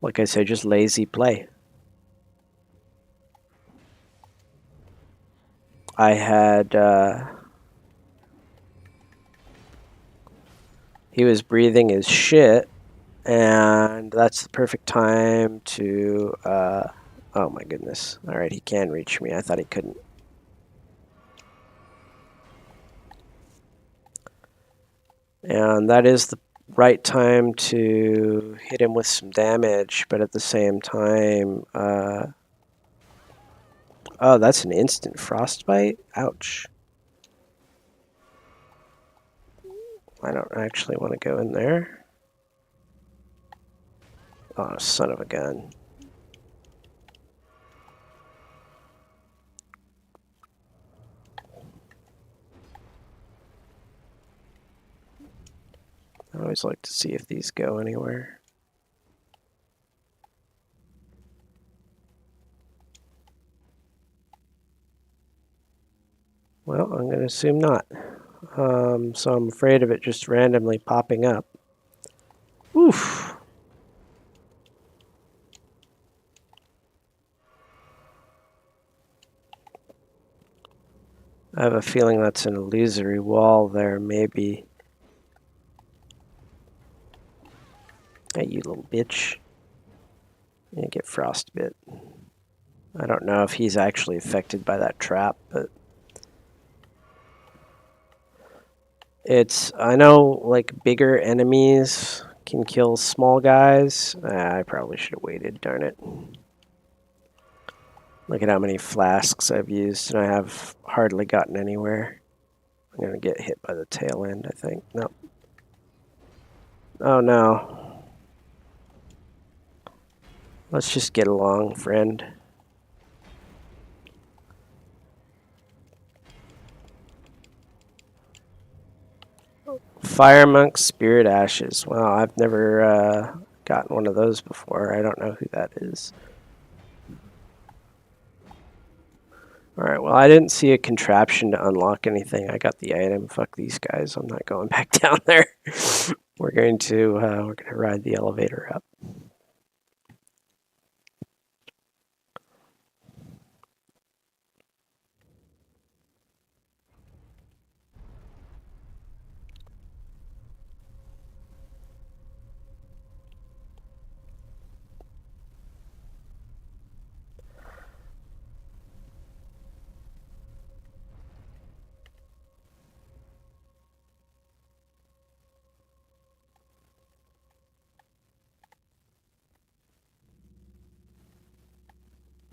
like I said, just lazy play. I had, he was breathing his shit, and that's the perfect time to, oh my goodness. All right, he can reach me. I thought he couldn't. And that is the right time to hit him with some damage, but at the same time, oh, that's an instant frostbite? Ouch. I don't actually want to go in there. Oh, son of a gun. I always like to see if these go anywhere. Well, I'm going to assume not. So I'm afraid of it just randomly popping up. Oof. I have a feeling that's an illusory wall there, maybe. Hey, you little bitch. You get frostbit. I don't know if he's actually affected by that trap, but I know like bigger enemies can kill small guys. I probably should have waited, darn it. Look at how many flasks I've used, and I have hardly gotten anywhere. I'm gonna get hit by the tail end, I think. Nope. Oh no. Let's just get along, friend. Fire Monk Spirit Ashes. Well, I've never gotten one of those before. I don't know who that is. Alright, well, I didn't see a contraption to unlock anything. I got the item. Fuck these guys. I'm not going back down there. We're going to ride the elevator up.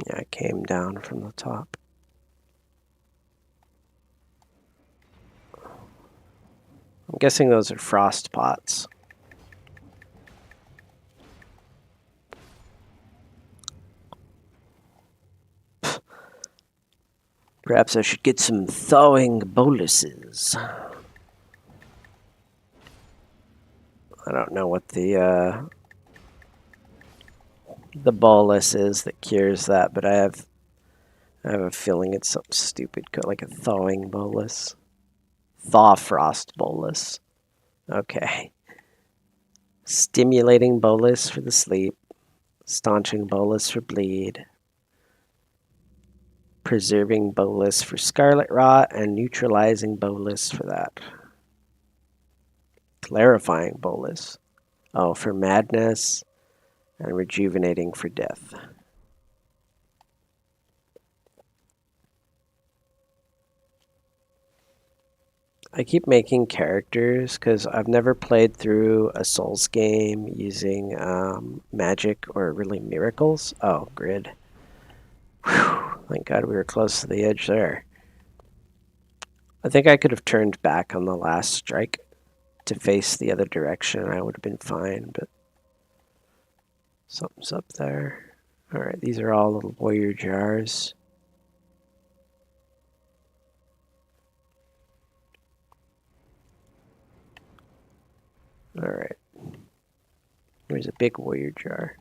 Yeah, I came down from the top. I'm guessing those are frost pots. Perhaps I should get some thawing boluses. I don't know what the bolus is that cures that, but I have a feeling it's something stupid, like a thawing bolus. Thaw frost bolus. Okay. Stimulating bolus for the sleep. Staunching bolus for bleed. Preserving bolus for scarlet rot, and neutralizing bolus for that. Clarifying bolus. Oh, for madness, and rejuvenating for death. I keep making characters because I've never played through a Souls game using magic or really miracles. Oh, grid. Whew, thank God we were close to the edge there. I think I could have turned back on the last strike to face the other direction and I would have been fine, but something's up there. Alright, these are all little warrior jars. Alright. Here's a big warrior jar.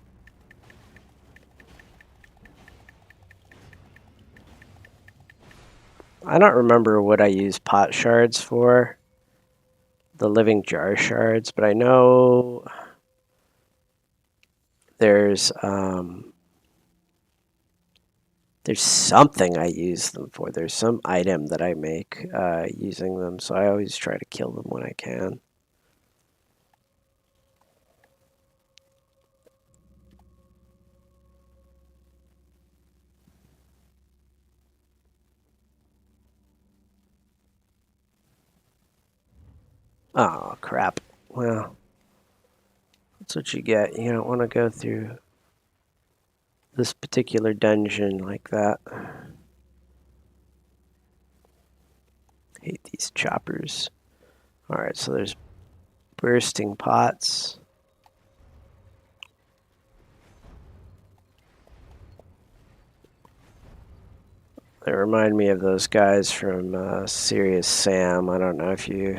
I don't remember what I use pot shards for. The living jar shards, but I know there's something I use them for. There's some item that I make using them, so I always try to kill them when I can. Oh, crap. Well, that's what you get. You don't want to go through this particular dungeon like that. Hate these choppers. Alright, so there's bursting pots. They remind me of those guys from Serious Sam. I don't know if you...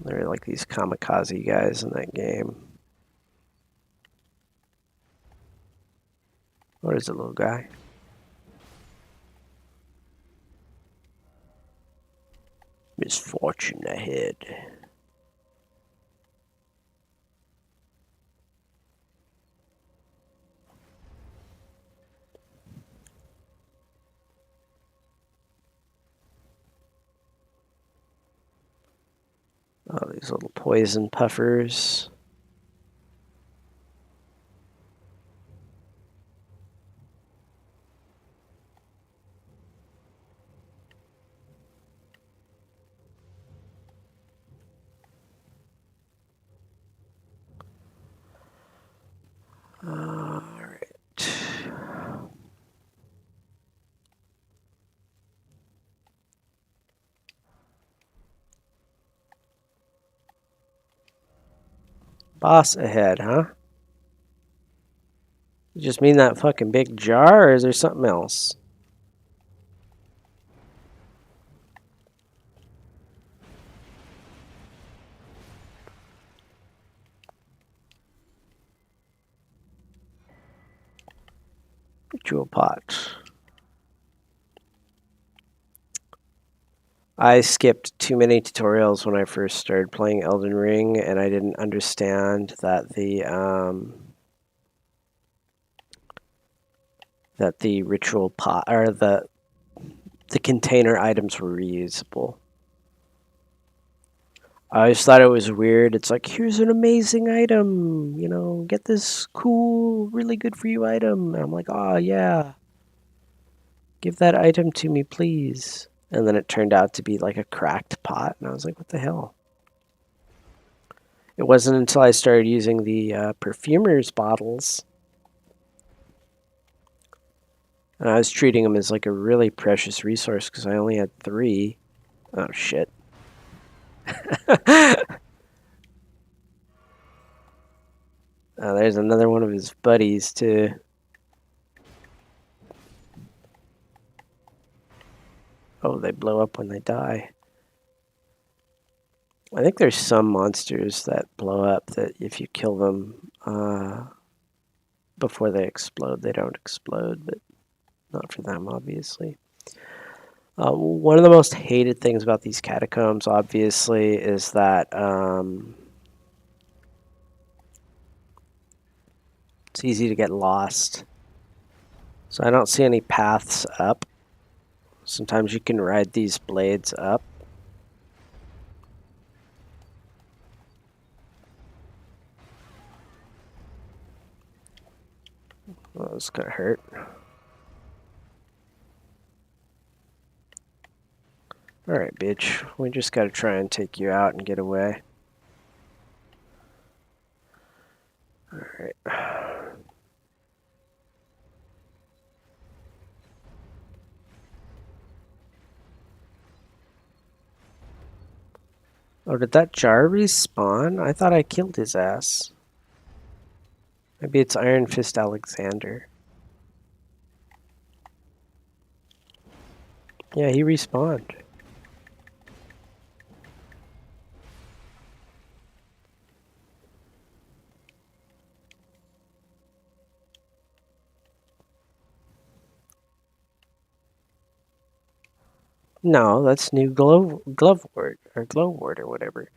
They're like these kamikaze guys in that game. What is it, little guy? Misfortune ahead. Oh, these little poison puffers. Alright. Boss ahead, huh? You just mean that fucking big jar, or is there something else? Jewel pot. I skipped too many tutorials when I first started playing Elden Ring, and I didn't understand that the ritual pot or the container items were reusable. I always thought it was weird. It's like, here's an amazing item, you know, get this cool, really good for you item. And I'm like, oh yeah, give that item to me, please. And then it turned out to be like a cracked pot, and I was like, what the hell? It wasn't until I started using the perfumer's bottles, and I was treating them as like a really precious resource because I only had 3. Oh shit. There's another one of his buddies too. Oh, they blow up when they die. I think there's some monsters that blow up that if you kill them before they explode, they don't explode, but not for them, obviously. One of the most hated things about these catacombs, obviously, is that it's easy to get lost. So I don't see any paths up. Sometimes you can ride these blades up. Oh, this is gonna hurt. Alright, bitch. We just gotta try and take you out and get away. Alright. Oh, did that jar respawn? I thought I killed his ass. Maybe it's Iron Fist Alexander. Yeah, he respawned. No, that's new Glovewort or Glowwort or whatever.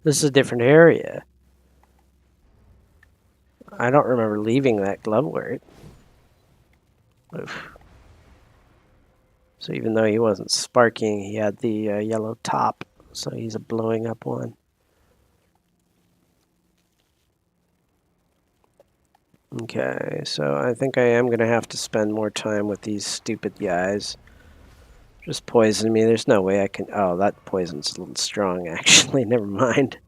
This is a different area. I don't remember leaving that Glovewort. Oof. So even though he wasn't sparking, he had the yellow top. So he's a blowing up one. Okay, so I think I am going to have to spend more time with these stupid guys. Just poison me. There's no way I can... Oh, that poison's a little strong, actually. Never mind.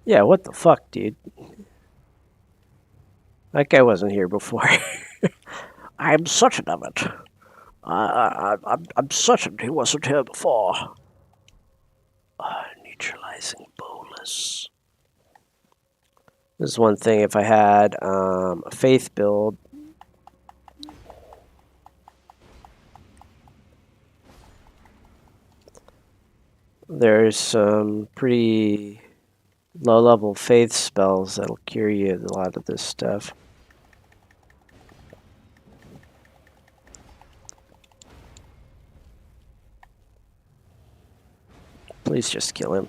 Yeah, what the fuck, dude? That guy wasn't here before. I'm certain of it. I'm certain he wasn't here before. Neutralizing bolus. This is one thing. If I had a faith build, there's some pretty low-level faith spells that'll cure you of a lot of this stuff. Please just kill him.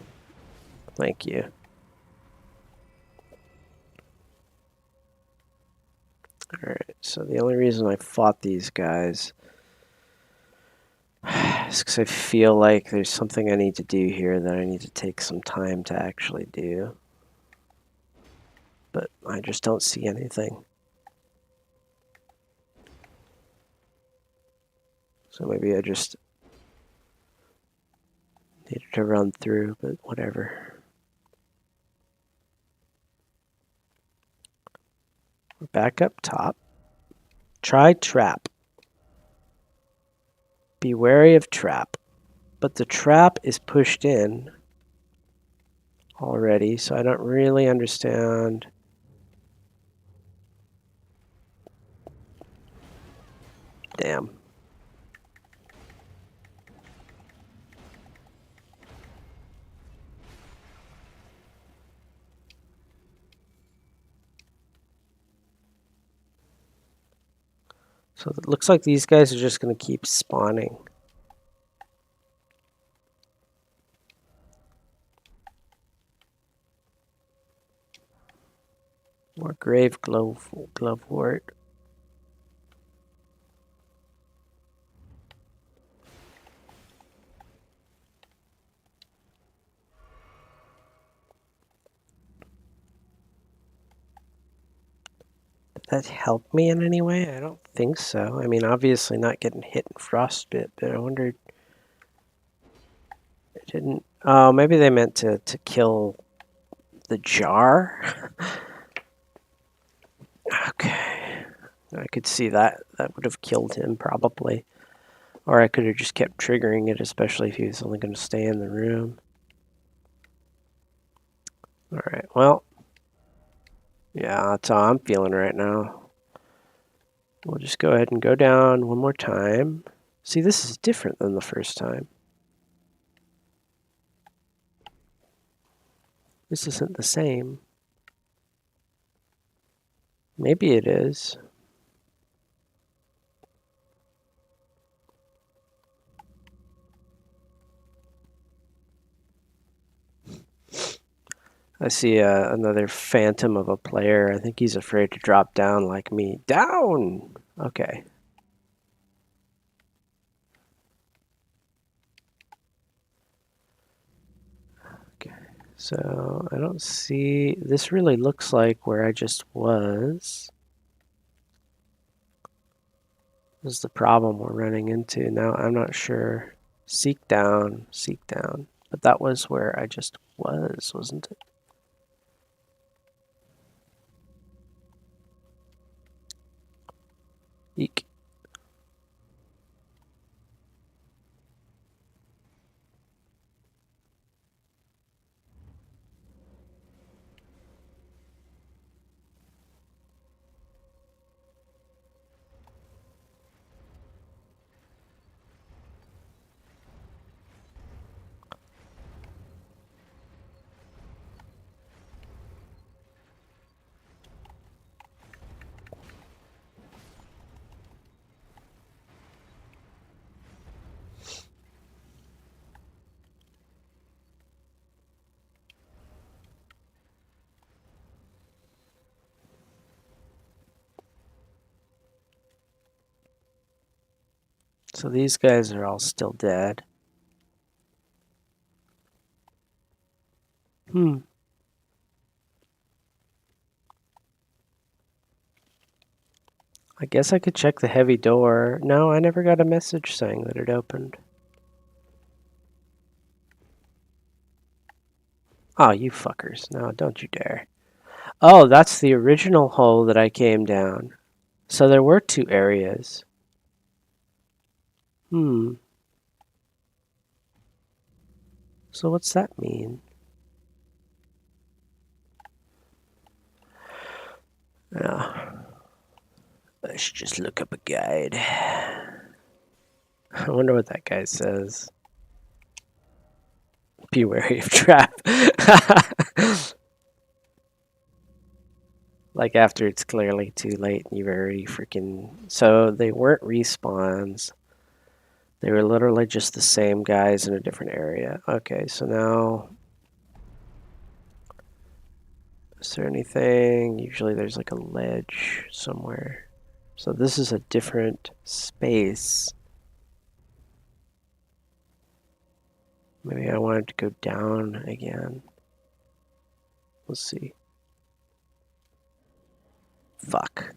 Thank you. Alright, so the only reason I fought these guys is because I feel like there's something I need to do here that I need to take some time to actually do. But I just don't see anything. So maybe I just needed to run through, but whatever. We're back up top. Try trap. Be wary of trap. But the trap is pushed in already, so I don't really understand. Damn. So it looks like these guys are just going to keep spawning. More grave glovewort. Did that help me in any way? I don't think so. I mean, obviously not getting hit in frostbite, but I wondered. It didn't. Oh, maybe they meant to kill the jar. Okay. I could see that. That would have killed him probably. Or I could have just kept triggering it, especially if he was only going to stay in the room. Alright, well. Yeah, that's how I'm feeling right now. We'll just go ahead and go down one more time. See, this is different than the first time. This isn't the same. Maybe it is. I see another phantom of a player. I think he's afraid to drop down like me. Down! Okay. So I don't see, this really looks like where I just was. This is the problem we're running into. Now I'm not sure. Seek down, seek down. But that was where I just was, wasn't it? Eek. So these guys are all still dead. Hmm. I guess I could check the heavy door. No, I never got a message saying that it opened. Oh, you fuckers. No, don't you dare. Oh, that's the original hole that I came down. So there were two areas. Hmm. So what's that mean? Yeah. Let's just look up a guide. I wonder what that guy says. Be wary of trap. Like after it's clearly too late and you've already freaking... So they weren't respawns. They were literally just the same guys in a different area. Okay, so now... Is there anything? Usually there's like a ledge somewhere. So this is a different space. Maybe I wanted to go down again. Let's see. Fuck.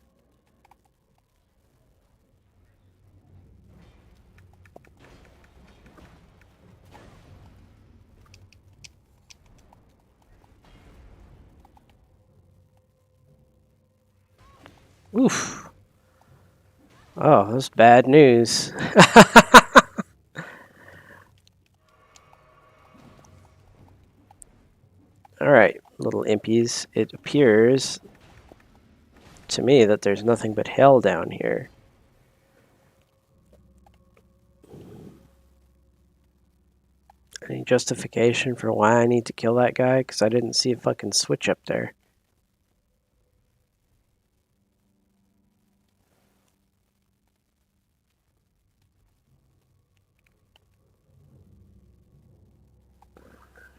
Oof. Oh, that's bad news. Alright, little impies. It appears to me that there's nothing but hell down here. Any justification for why I need to kill that guy? Because I didn't see a fucking switch up there.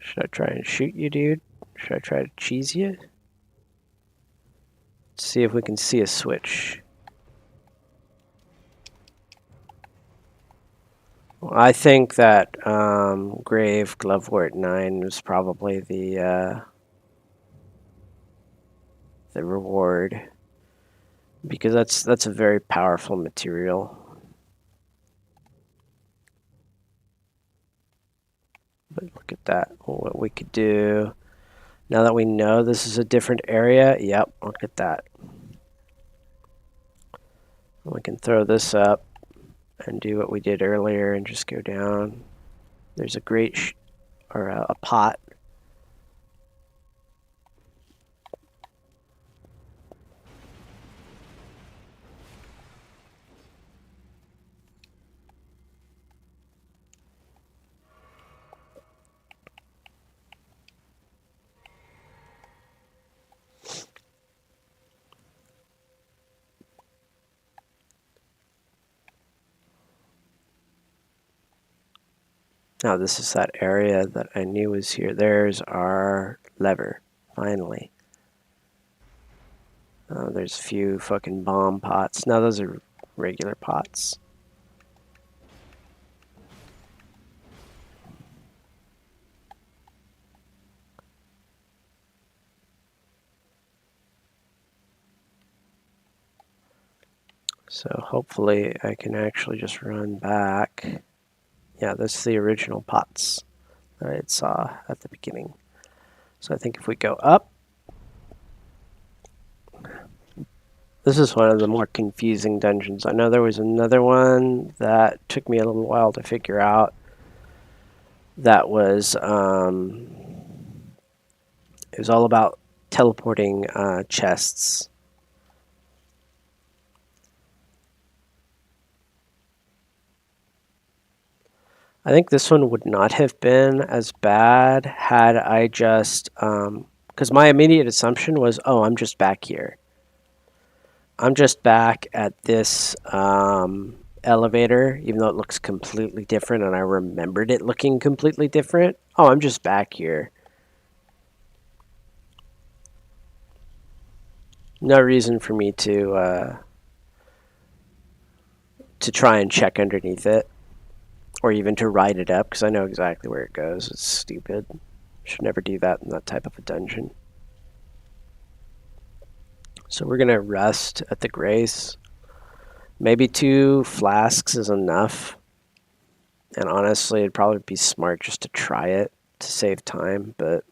Should I try and shoot you, dude? Should I try to cheese you? Let's see if we can see a switch. Well, I think that Grave Glovewort 9 was probably the reward. Because that's a very powerful material. But look at that. What we could do. Now that we know this is a different area, yep, look at that. We can throw this up and do what we did earlier and just go down. There's a grate or a pot. Now this is that area that I knew was here. There's our lever, finally. There's a few fucking bomb pots. Now those are regular pots. So hopefully I can actually just run back. Yeah, this is the original pots that I saw at the beginning. So I think if we go up, this is one of the more confusing dungeons. I know there was another one that took me a little while to figure out. That was it was all about teleporting chests. I think this one would not have been as bad had I just because my immediate assumption was, oh, I'm just back here. I'm just back at this elevator, even though it looks completely different, and I remembered it looking completely different. Oh, I'm just back here. No reason for me to try and check underneath it, or even to ride it up, because I know exactly where it goes. It's stupid. Should never do that in that type of a dungeon. So we're gonna rest at the Grace. Maybe 2 flasks is enough. And honestly, it'd probably be smart just to try it to save time, but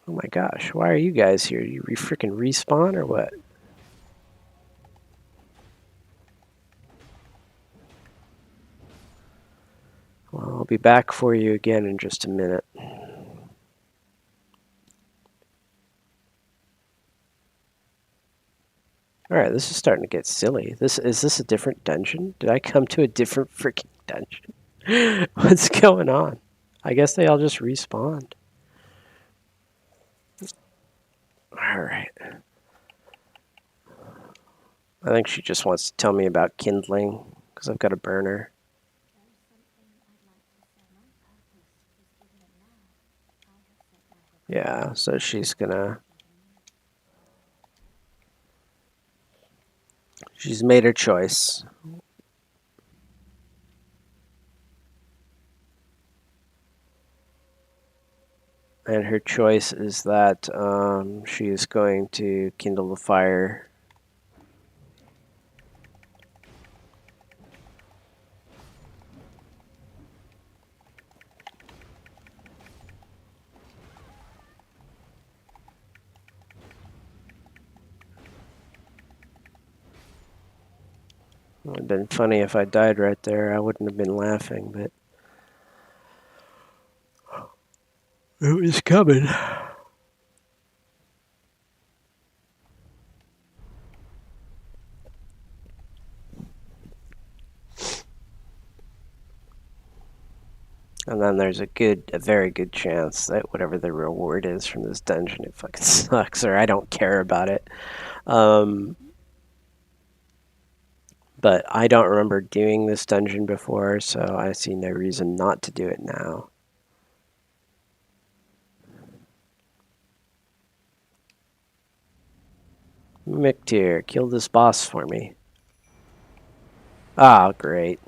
oh my gosh, why are you guys here? You freaking respawn or what? Well, I'll be back for you again in just a minute. Alright, this is starting to get silly. Is this a different dungeon? Did I come to a different freaking dungeon? What's going on? I guess they all just respawned. Alright. I think she just wants to tell me about kindling, because I've got a burner. Yeah, so she's made her choice. And her choice is that she is going to kindle the fire. It would have been funny if I died right there. I wouldn't have been laughing, but it was coming. And then there's a very good chance that whatever the reward is from this dungeon, it fucking sucks, or I don't care about it. But I don't remember doing this dungeon before, so I see no reason not to do it now. Mictir, kill this boss for me. Ah, great.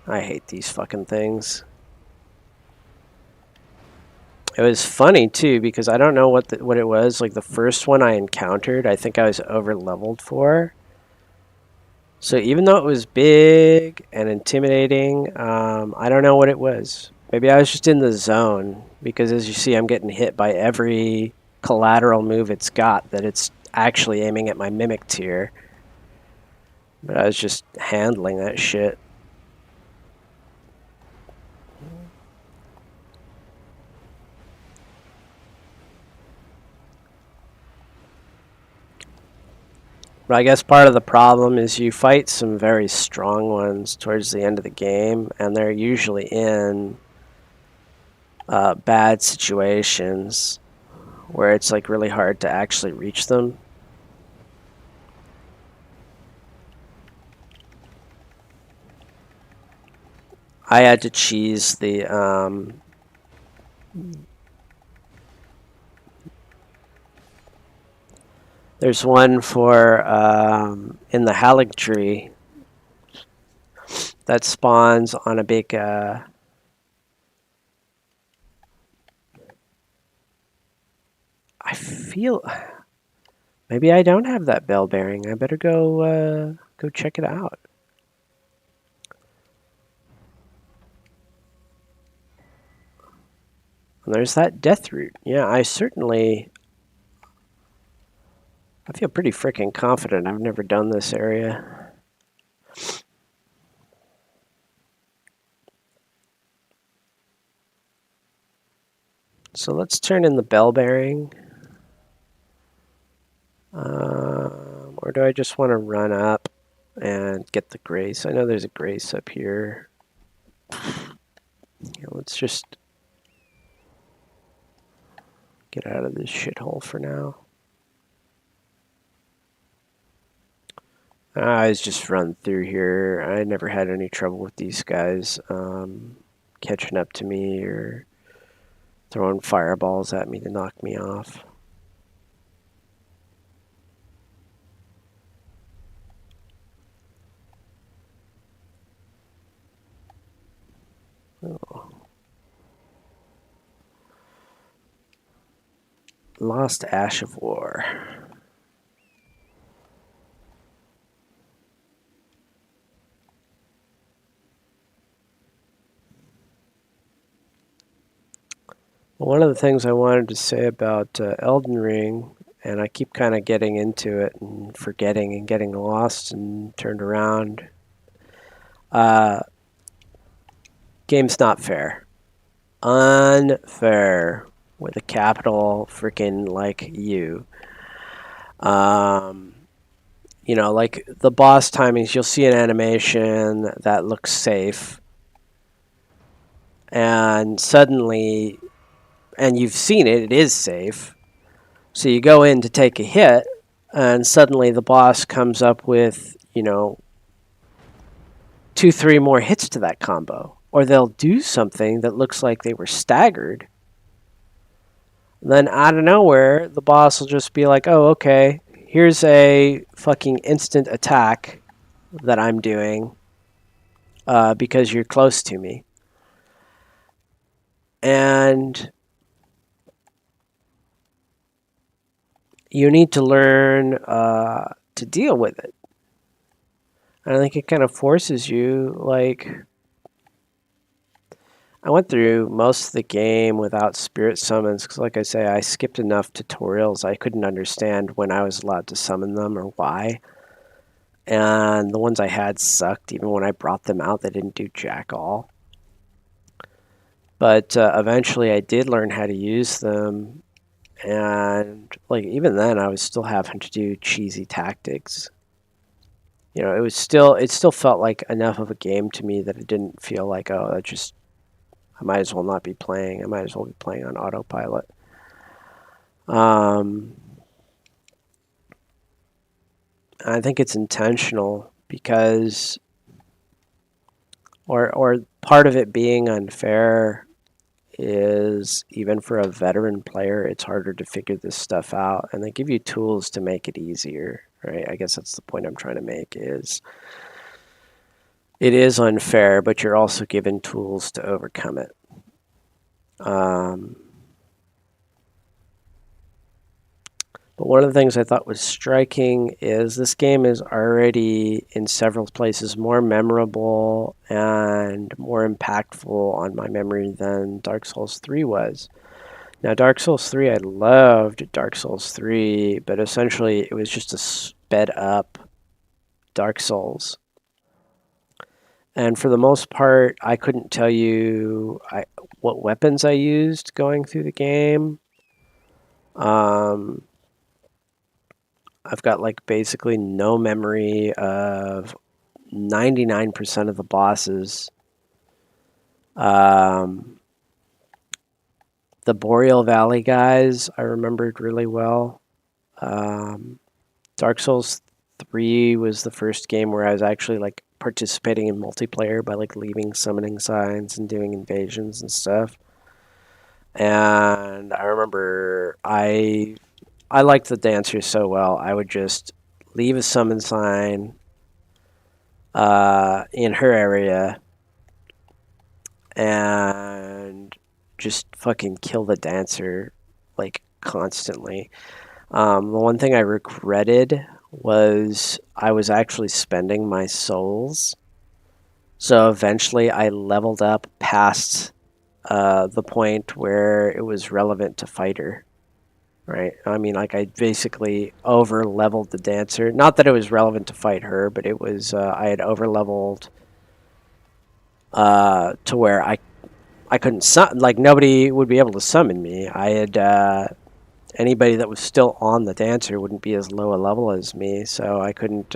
I hate these fucking things. It was funny too because I don't know what it was. Like the first one I encountered, I think I was over leveled for. So even though it was big and intimidating, I don't know what it was. Maybe I was just in the zone because, as you see, I'm getting hit by every collateral move it's got that it's actually aiming at my mimic tier. But I was just handling that shit. But I guess part of the problem is you fight some very strong ones towards the end of the game, and they're usually in bad situations where it's like really hard to actually reach them. I had to cheese the there's one for in the Hallig tree that spawns on a big I feel Maybe I don't have that bell bearing. I better go check it out. And there's that death root. Yeah, I feel pretty freaking confident. I've never done this area. So let's turn in the bell bearing. Or do I just want to run up and get the grace? I know there's a grace up here. Yeah, let's just get out of this shithole for now. I just run through here. I never had any trouble with these guys catching up to me or throwing fireballs at me to knock me off. Oh. Lost Ash of War. One of the things I wanted to say about Elden Ring, and I keep kind of getting into it and forgetting and getting lost and turned around. Game's not fair. Unfair with a capital freaking like U. Um, like the boss timings, you'll see an animation that looks safe, and suddenly, and you've seen it, it is safe. So you go in to take a hit, and suddenly the boss comes up with, 2, 3 more hits to that combo. Or they'll do something that looks like they were staggered. Then out of nowhere, the boss will just be like, oh, okay, here's a fucking instant attack that I'm doing because you're close to me. And you need to learn to deal with it. And I think it kind of forces you, like, I went through most of the game without spirit summons because, like I say, I skipped enough tutorials. I couldn't understand when I was allowed to summon them or why. And the ones I had sucked. Even when I brought them out, they didn't do jack all. But eventually I did learn how to use them. And, like, even then, I was still having to do cheesy tactics. It still felt like enough of a game to me that it didn't feel like, oh, I might as well not be playing. I might as well be playing on autopilot. I think it's intentional because, or part of it being unfair is even for a veteran player, it's harder to figure this stuff out, and they give you tools to make it easier, right? I guess that's the point I'm trying to make is it is unfair, but you're also given tools to overcome it. But one of the things I thought was striking is this game is already in several places more memorable and more impactful on my memory than Dark Souls 3 was. Now, Dark Souls 3, I loved Dark Souls 3, but essentially it was just a sped up Dark Souls. And for the most part, I couldn't tell you what weapons I used going through the game. I've got like basically no memory of 99% of the bosses. The Boreal Valley guys I remembered really well. Dark Souls 3 was the first game where I was actually like participating in multiplayer by like leaving summoning signs and doing invasions and stuff. And I remember I liked the dancers so well. I would just leave a summon sign in her area and just fucking kill the dancer like constantly. The one thing I regretted was I was actually spending my souls. So eventually I leveled up past the point where it was relevant to fighter, right? I mean, like I basically over leveled the dancer. Not that it was relevant to fight her, but it was I had over leveled to where I couldn't like nobody would be able to summon me. I had anybody that was still on the dancer wouldn't be as low a level as me, so I couldn't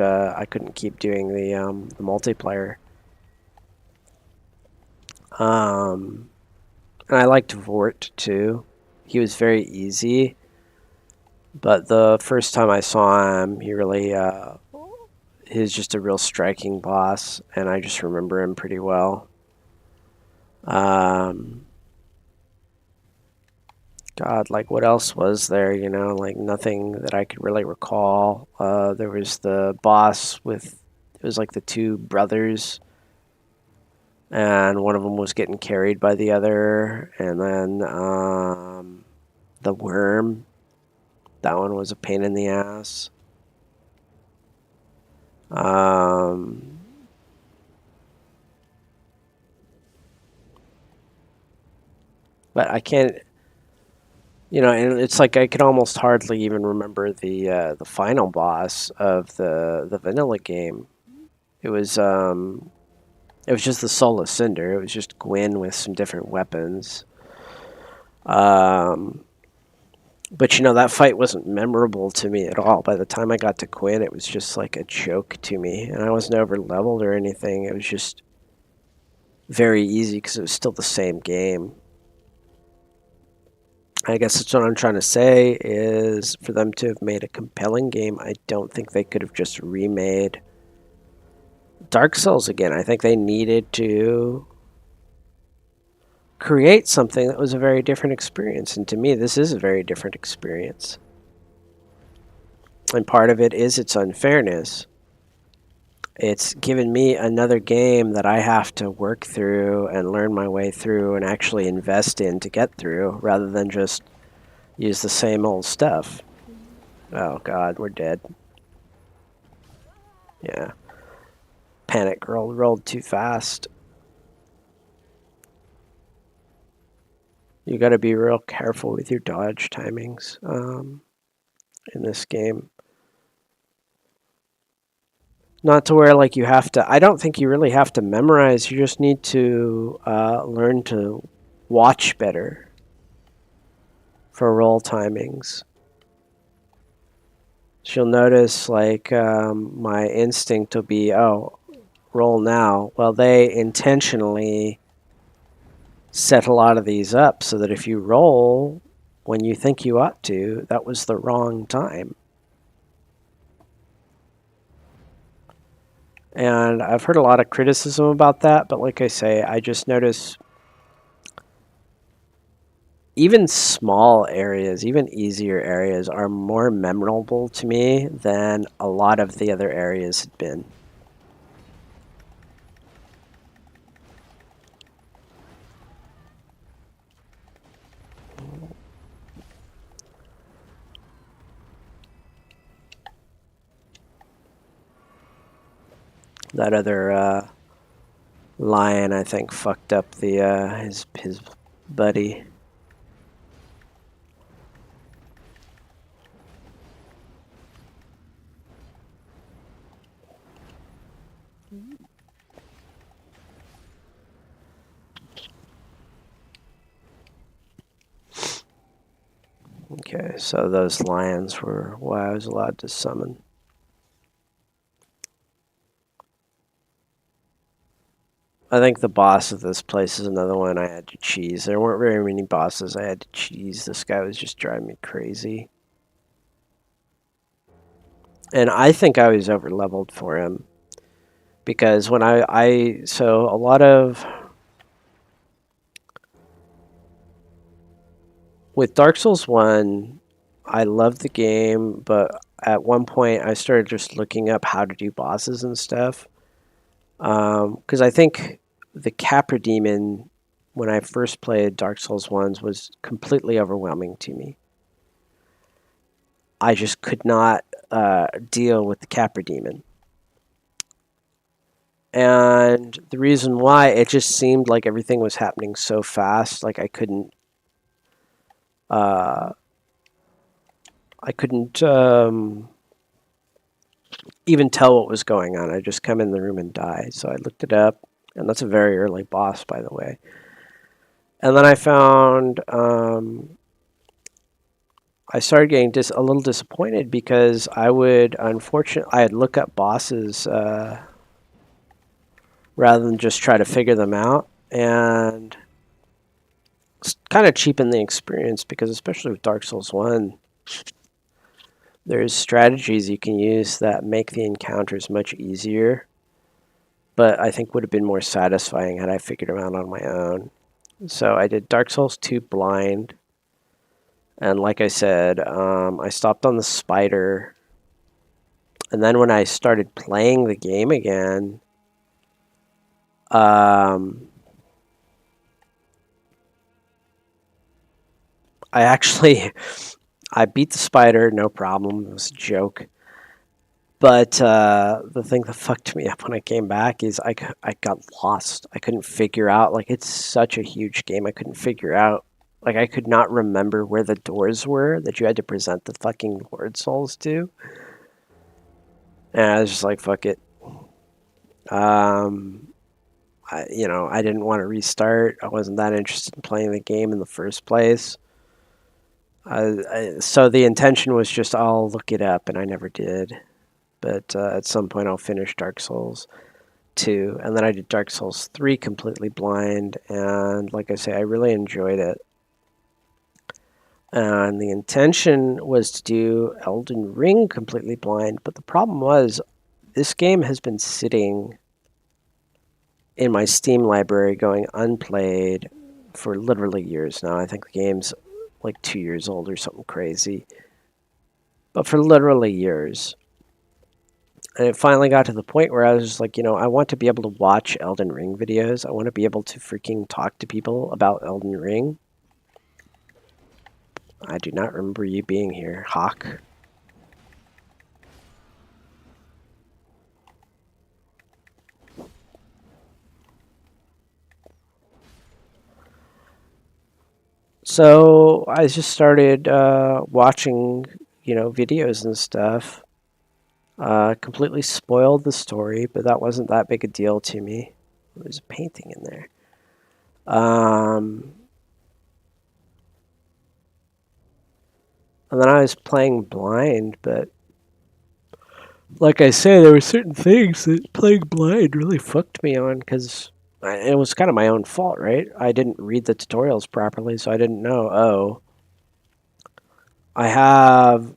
keep doing the multiplayer. Um, and I liked Vort too. He was very easy, but the first time I saw him, he really he was just a real striking boss, and I just remember him pretty well. Um, God, like what else was there? You know, like nothing that I could really recall. There was the boss with it was like the two brothers, and one of them was getting carried by the other, and then the worm. That one was a pain in the ass. Um, but I can't, you know, and it's like I could almost hardly even remember the final boss of the vanilla game. It was um, it was just the Soulless Cinder. It was just Gwyn with some different weapons. Um, but you know that fight wasn't memorable to me at all. By the time I got to Gwyn, it was just like a joke to me, and I wasn't over leveled or anything. It was just very easy because it was still the same game. I guess that's what I'm trying to say is for them to have made a compelling game, I don't think they could have just remade Dark Souls again. I think they needed to create something that was a very different experience. And to me, this is a very different experience. And part of it is its unfairness. It's given me another game that I have to work through and learn my way through and actually invest in to get through rather than just use the same old stuff. Oh, God, we're dead. Yeah. Panic rolled too fast. You got to be real careful with your dodge timings in this game. Not to where like you have to. I don't think you really have to memorize. You just need to learn to watch better for roll timings. So you'll notice like my instinct will be, oh, roll now. Well, they intentionally set a lot of these up so that if you roll when you think you ought to, that was the wrong time. And I've heard a lot of criticism about that, but like I say, I just notice even small areas, even easier areas, are more memorable to me than a lot of the other areas had been. That other lion, I think, fucked up the his buddy. Okay, so those lions were why I was allowed to summon. I think the boss of this place is another one I had to cheese. There weren't very many bosses I had to cheese. This guy was just driving me crazy. And I think I was over leveled for him. Because when so a lot of with Dark Souls 1, I loved the game, but at one point I started just looking up how to do bosses and stuff. Because I think the Capra Demon, when I first played Dark Souls 1s, was completely overwhelming to me. I just could not deal with the Capra Demon. And the reason why, it just seemed like everything was happening so fast, like I couldn't uh, even tell what was going on. I just come in the room and die. So I looked it up, and that's a very early boss, by the way. And then I found I started getting a little disappointed because I'd look up bosses rather than just try to figure them out, and kind of cheapen the experience because especially with Dark Souls 1, there's strategies you can use that make the encounters much easier, but I think would have been more satisfying had I figured them out on my own. So I did Dark Souls 2 blind, and like I said, I stopped on the spider, and then when I started playing the game again, I actually I beat the spider, no problem. It was a joke. But the thing that fucked me up when I came back is I got lost. I couldn't figure out, like, it's such a huge game. I couldn't figure out, like, I could not remember where the doors were that you had to present the fucking Lord Souls to. And I was just like, fuck it. I didn't want to restart. I wasn't that interested in playing the game in the first place. So the intention was just, I'll look it up, and I never did. But at some point I'll finish Dark Souls 2, and then I did Dark Souls 3 completely blind, and like I say, I really enjoyed it. And the intention was to do Elden Ring completely blind, but the problem was this game has been sitting in my Steam library going unplayed for literally years now. I think the game's like 2 years old or something crazy. But for literally years. And it finally got to the point where I was just like, I want to be able to watch Elden Ring videos. I want to be able to freaking talk to people about Elden Ring. I do not remember you being here, Hawk. So I just started watching, videos and stuff. Completely spoiled the story, but that wasn't that big a deal to me. There's a painting in there. And then I was playing blind, but like I say, there were certain things that playing blind really fucked me on because it was kind of my own fault, right? I didn't read the tutorials properly, so I didn't know. Oh, I have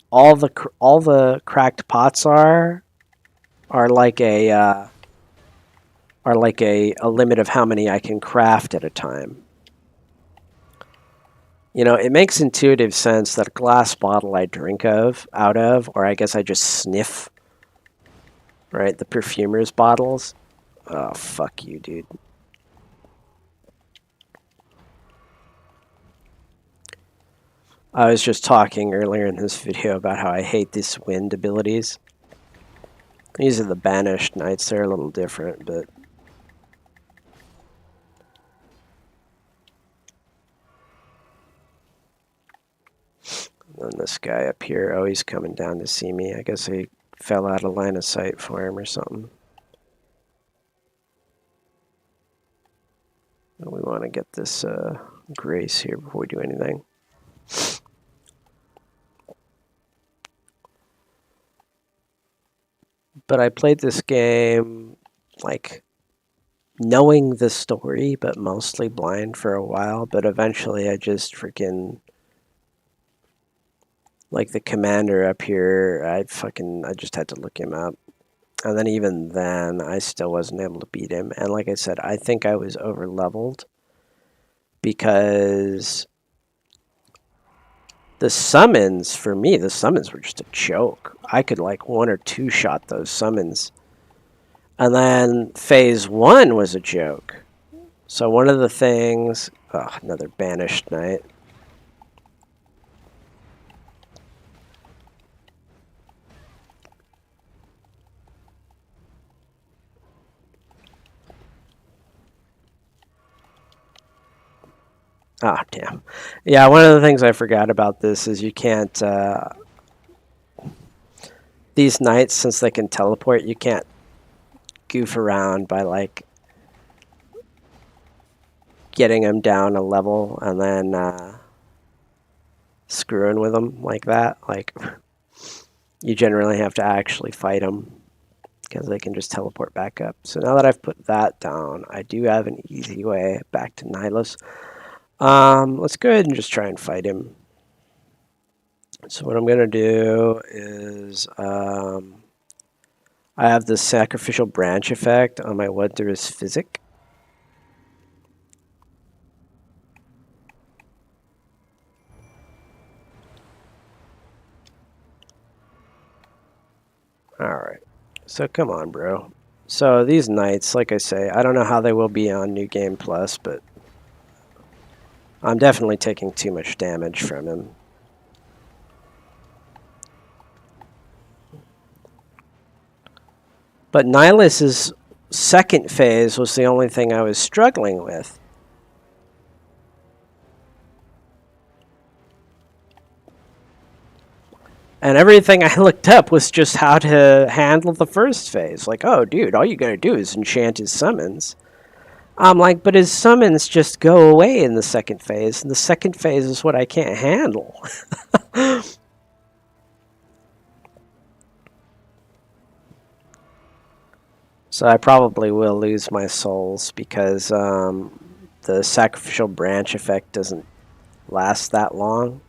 all the cracked pots are like a limit of how many I can craft at a time. It makes intuitive sense that a glass bottle I drink out of, or I guess I just sniff, right? The perfumer's bottles. Oh, fuck you, dude. I was just talking earlier in this video about how I hate these wind abilities. These are the Banished Knights. They're a little different, but... And this guy up here, oh, he's coming down to see me. I guess he fell out of line of sight for him or something. We want to get this grace here before we do anything. But I played this game, like, knowing the story, but mostly blind for a while. But eventually I just freaking... Like, the commander up here, I just had to look him up. And then even then, I still wasn't able to beat him. And like I said, I think I was over-leveled because the summons, for me, the summons were just a joke. I could, like, 1 or 2 shot those summons. And then phase 1 was a joke. So one of the things... Oh, another Banished Knight. Ah, damn. Yeah, one of the things I forgot about this is you can't. These knights, since they can teleport, you can't goof around by like getting them down a level and then screwing with them like that. Like you generally have to actually fight them because they can just teleport back up. So now that I've put that down, I do have an easy way back to Nihilus. Let's go ahead and just try and fight him. So what I'm going to do is I have the sacrificial branch effect on my Wondrous Physic. Alright, so come on, bro. So these knights, like I say, I don't know how they will be on New Game Plus, but I'm definitely taking too much damage from him. But Nihilus's second phase was the only thing I was struggling with. And everything I looked up was just how to handle the first phase. Like, oh, dude, all you gotta do is enchant his summons. I'm like, but his summons just go away in the second phase, and the second phase is what I can't handle. So I probably will lose my souls because the sacrificial branch effect doesn't last that long.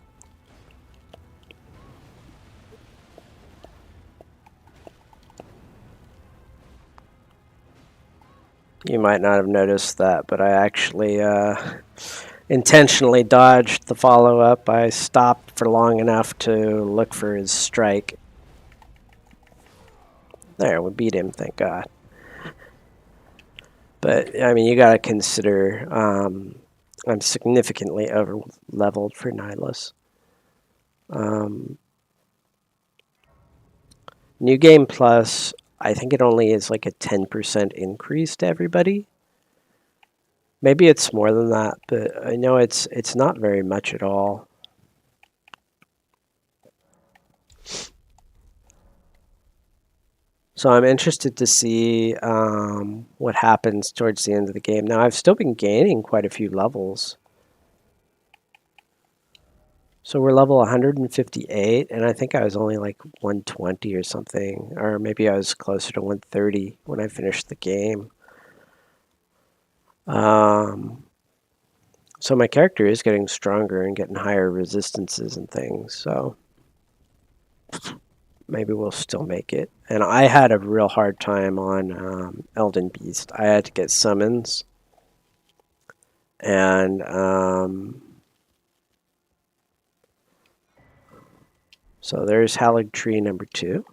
You might not have noticed that, but I actually intentionally dodged the follow-up. I stopped for long enough to look for his strike. There, we beat him, thank God. But, I mean, you gotta consider I'm significantly over-leveled for Nihilus. New Game Plus, I think it only is like a 10% increase to everybody. Maybe it's more than that, but I know it's not very much at all. So I'm interested to see what happens towards the end of the game. Now, I've still been gaining quite a few levels. So we're level 158, and I think I was only like 120 or something, or maybe I was closer to 130 when I finished the game. So my character is getting stronger and getting higher resistances and things, so maybe we'll still make it. And I had a real hard time on Elden Beast. I had to get summons, and so there's Halig Tree number 2.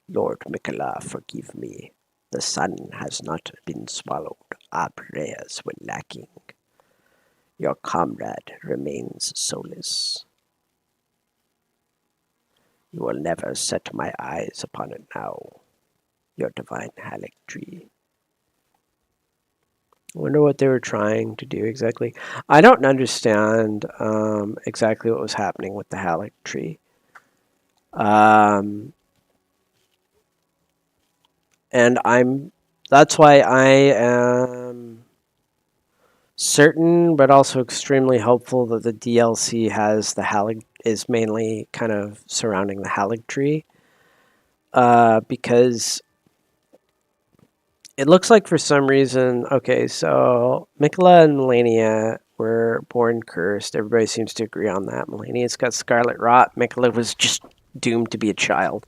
Lord Mikola, forgive me. The sun has not been swallowed. Our prayers were lacking. Your comrade remains soulless. You will never set my eyes upon it now. Your divine Halig Tree. I wonder what they were trying to do exactly. I don't understand exactly what was happening with the Halig Tree. And that's why I am certain, but also extremely hopeful that the DLC has the Halig is mainly kind of surrounding the Halig Tree, because it looks like for some reason, okay, so Mikola and Melania were born cursed. Everybody seems to agree on that. Melania's got scarlet rot. Mikola was just doomed to be a child.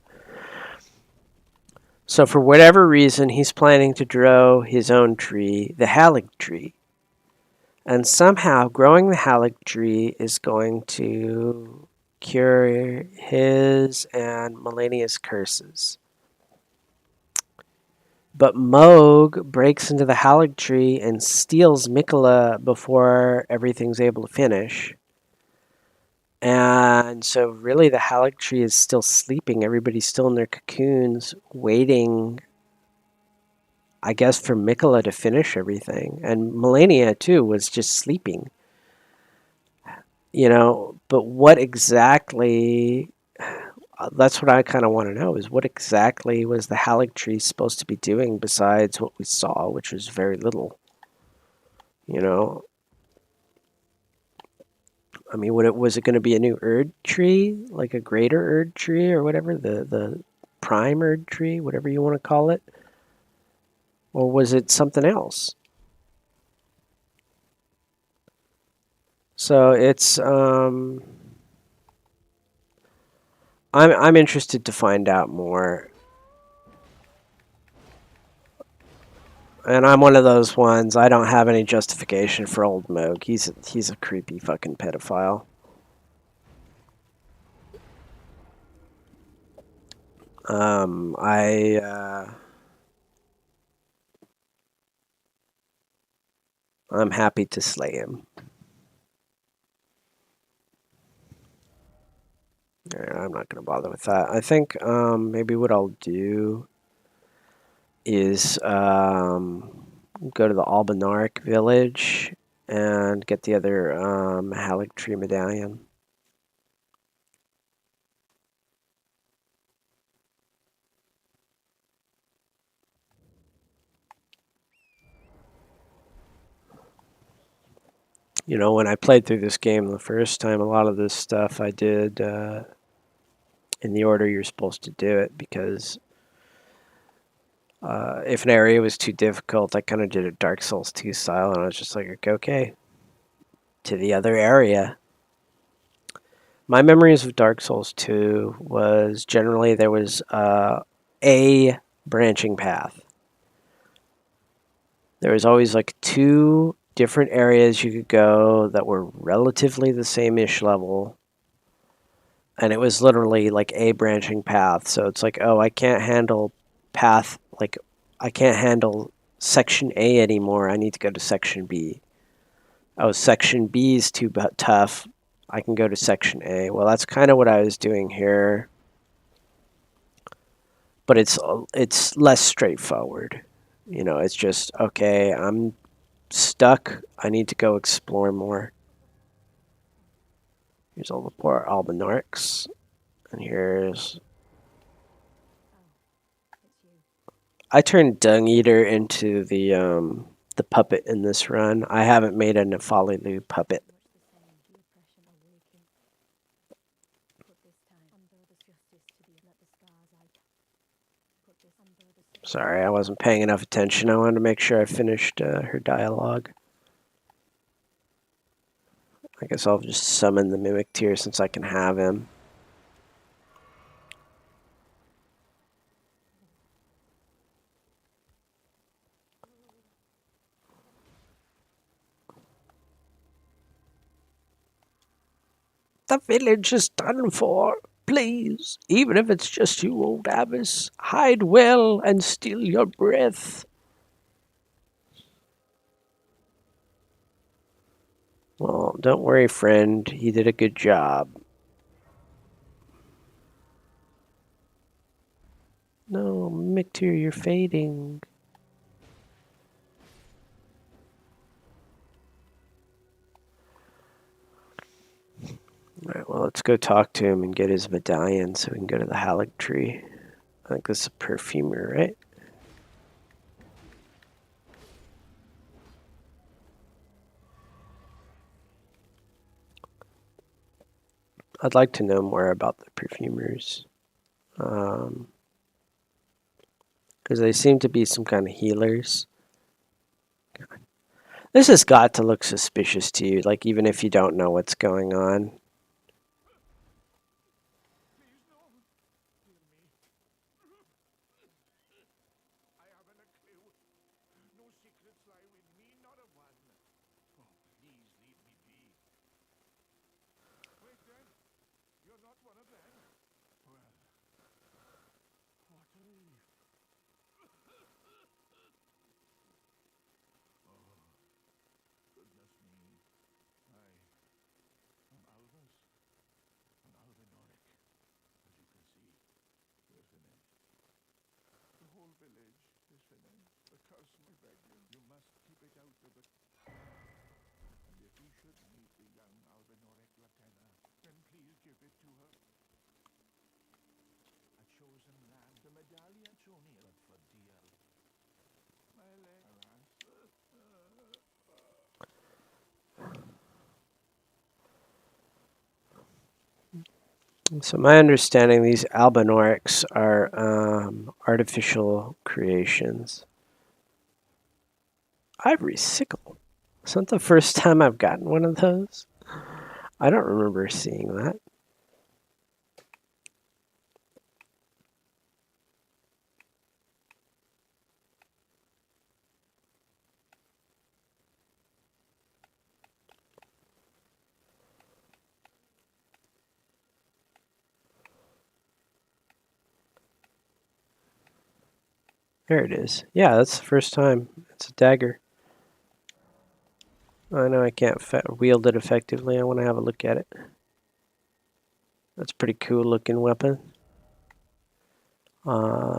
So for whatever reason, he's planning to grow his own tree, the Halig Tree. And somehow growing the Halig Tree is going to cure his and Melania's curses. But Moog breaks into the Halig Tree and steals Mikola before everything's able to finish. And so really the Halig Tree is still sleeping. Everybody's still in their cocoons waiting I guess for Mikola to finish everything, and Melania too was just sleeping. But what exactly? That's what I kind of want to know is what exactly was the Halleck tree supposed to be doing besides what we saw, which was very little. You know, I mean, was it going to be a new Erd tree, like a greater Erd tree or whatever, the prime Erd tree, whatever you want to call it, or was it something else? So I'm interested to find out more. And I'm one of those ones. I don't have any justification for old Moog. He's a creepy fucking pedophile. I'm happy to slay him. I'm not gonna bother with that. I think maybe what I'll do is go to the Albanaric village and get the other Halleck tree medallion. When I played through this game the first time, a lot of this stuff I did in the order you're supposed to do it because if an area was too difficult, I kind of did a Dark Souls 2 style, and I was just like, okay, to the other area. My memories of Dark Souls 2 was generally there was a branching path. There was always like two different areas you could go that were relatively the same-ish level, and it was literally like a branching path. So it's like, oh, I can't handle path like I can't handle section A anymore. I need to go to section B. Oh, section B is too tough. I can go to section A. Well, that's kind of what I was doing here, but it's less straightforward. It's just okay. I'm stuck. I need to go explore more. Here's all the poor Albanarchs, and here's I turned Dung Eater into the puppet in this run. I haven't made a Nefalilu puppet. Sorry, I wasn't paying enough attention. I wanted to make sure I finished her dialogue. I guess I'll just summon the Mimic Tier since I can have him. The village is done for. Please, even if it's just you, old abbess, hide well and steal your breath. Well, don't worry, friend. He did a good job. No, Mictir, you're fading. Alright, well, let's go talk to him and get his medallion so we can go to the Halleck tree. I think this is a perfumer, right? I'd like to know more about the perfumers. Because they seem to be some kind of healers. This has got to look suspicious to you, like even if you don't know what's going on. So my understanding, these albinorics are artificial creations. Ivory sickle. Isn't the first time I've gotten one of those? I don't remember seeing that. There it is. Yeah, that's the first time. It's a dagger. I know I can't wield it effectively. I want to have a look at it. That's a pretty cool looking weapon.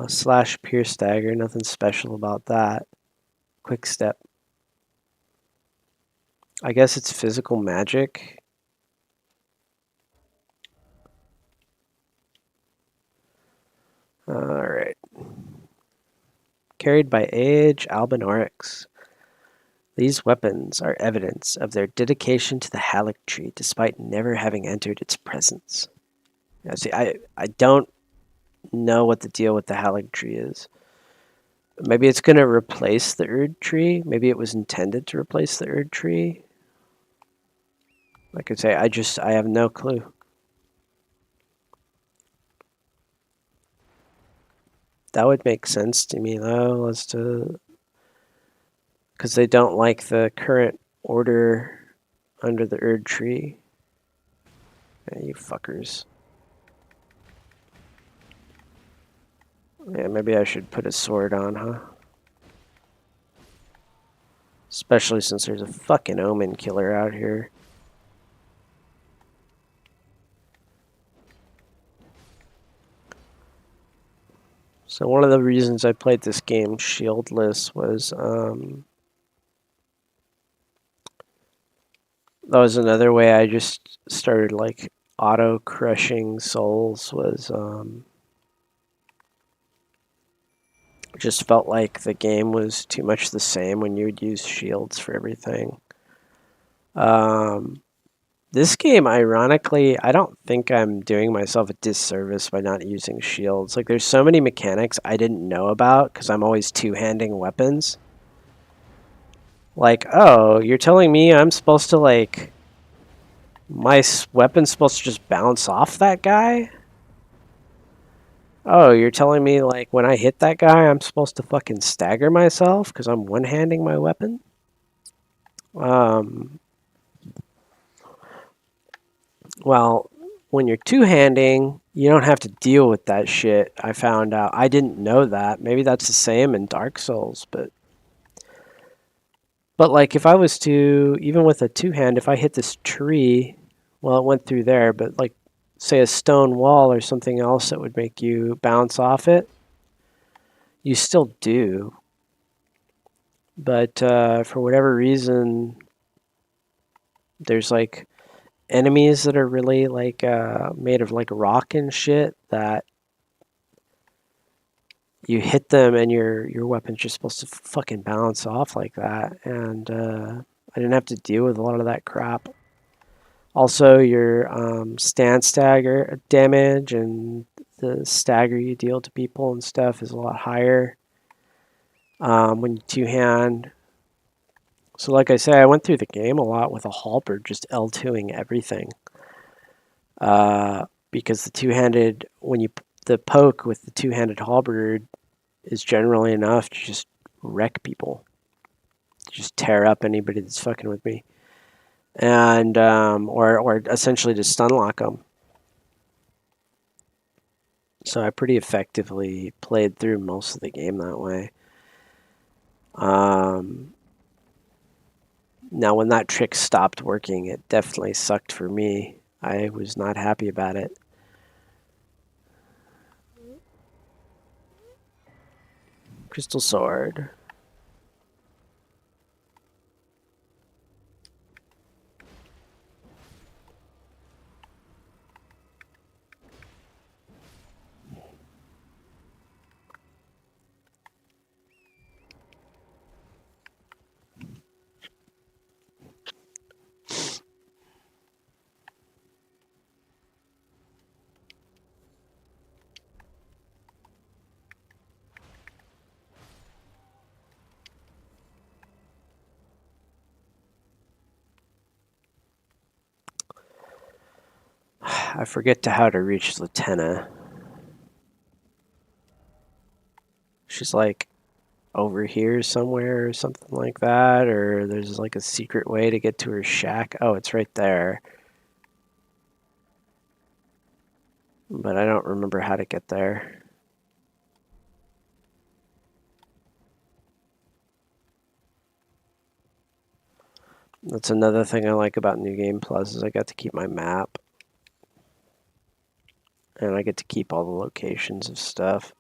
Slash pierce dagger. Nothing special about that. Quick step. I guess it's physical magic. Alright. Carried by age albinorics. These weapons are evidence of their dedication to the Halleck tree despite never having entered its presence. Yeah, see, I don't know what the deal with the Halleck tree is. Maybe it's going to replace the Erd tree. Maybe it was intended to replace the Erd tree. Like I say, I have no clue. That would make sense to me though, as to because they don't like the current order under the Erd tree. Yeah, you fuckers. Yeah, maybe I should put a sword on, huh? Especially since there's a fucking omen killer out here. So one of the reasons I played this game shieldless was that was another way I just started like auto crushing souls was just felt like the game was too much the same when you would use shields for everything. This game, ironically, I don't think I'm doing myself a disservice by not using shields. Like, there's so many mechanics I didn't know about because I'm always two-handing weapons. Like, oh, you're telling me I'm supposed to, like, my weapon's supposed to just bounce off that guy? Oh, you're telling me, like, when I hit that guy, I'm supposed to fucking stagger myself because I'm one-handing my weapon? Um, well, when you're two-handing, you don't have to deal with that shit. I found out. I didn't know that. Maybe that's the same in Dark Souls, but like if I was to even with a two-hand, if I hit this tree, well, it went through there, but like say a stone wall or something else that would make you bounce off it, you still do. But for whatever reason, there's like enemies that are really like made of like rock and shit that you hit them and your weapon's just supposed to fucking bounce off like that. And I didn't have to deal with a lot of that crap. Also, your stand stagger damage and the stagger you deal to people and stuff is a lot higher when you two-hand. So like I say, I went through the game a lot with a halberd, just L2ing everything. Because the two-handed, the poke with the two-handed halberd is generally enough to just wreck people. Just tear up anybody that's fucking with me. And, or essentially just stun lock them. So I pretty effectively played through most of the game that way. Now, when that trick stopped working, it definitely sucked for me. I was not happy about it. Crystal sword. I forget how to reach Latenna. She's like over here somewhere or something like that, or there's like a secret way to get to her shack. Oh, it's right there. But I don't remember how to get there. That's another thing I like about New Game Plus is I got to keep my map. And I get to keep all the locations of stuff.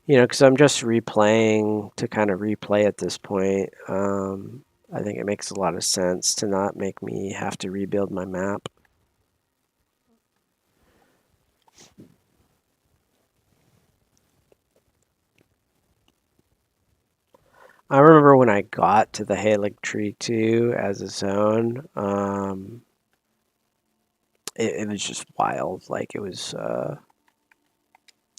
You know, because I'm just replaying to kind of replay at this point. I think it makes a lot of sense to not make me have to rebuild my map. I remember when I got to the Halig Tree 2 as a zone, it was just wild. Like, it was, I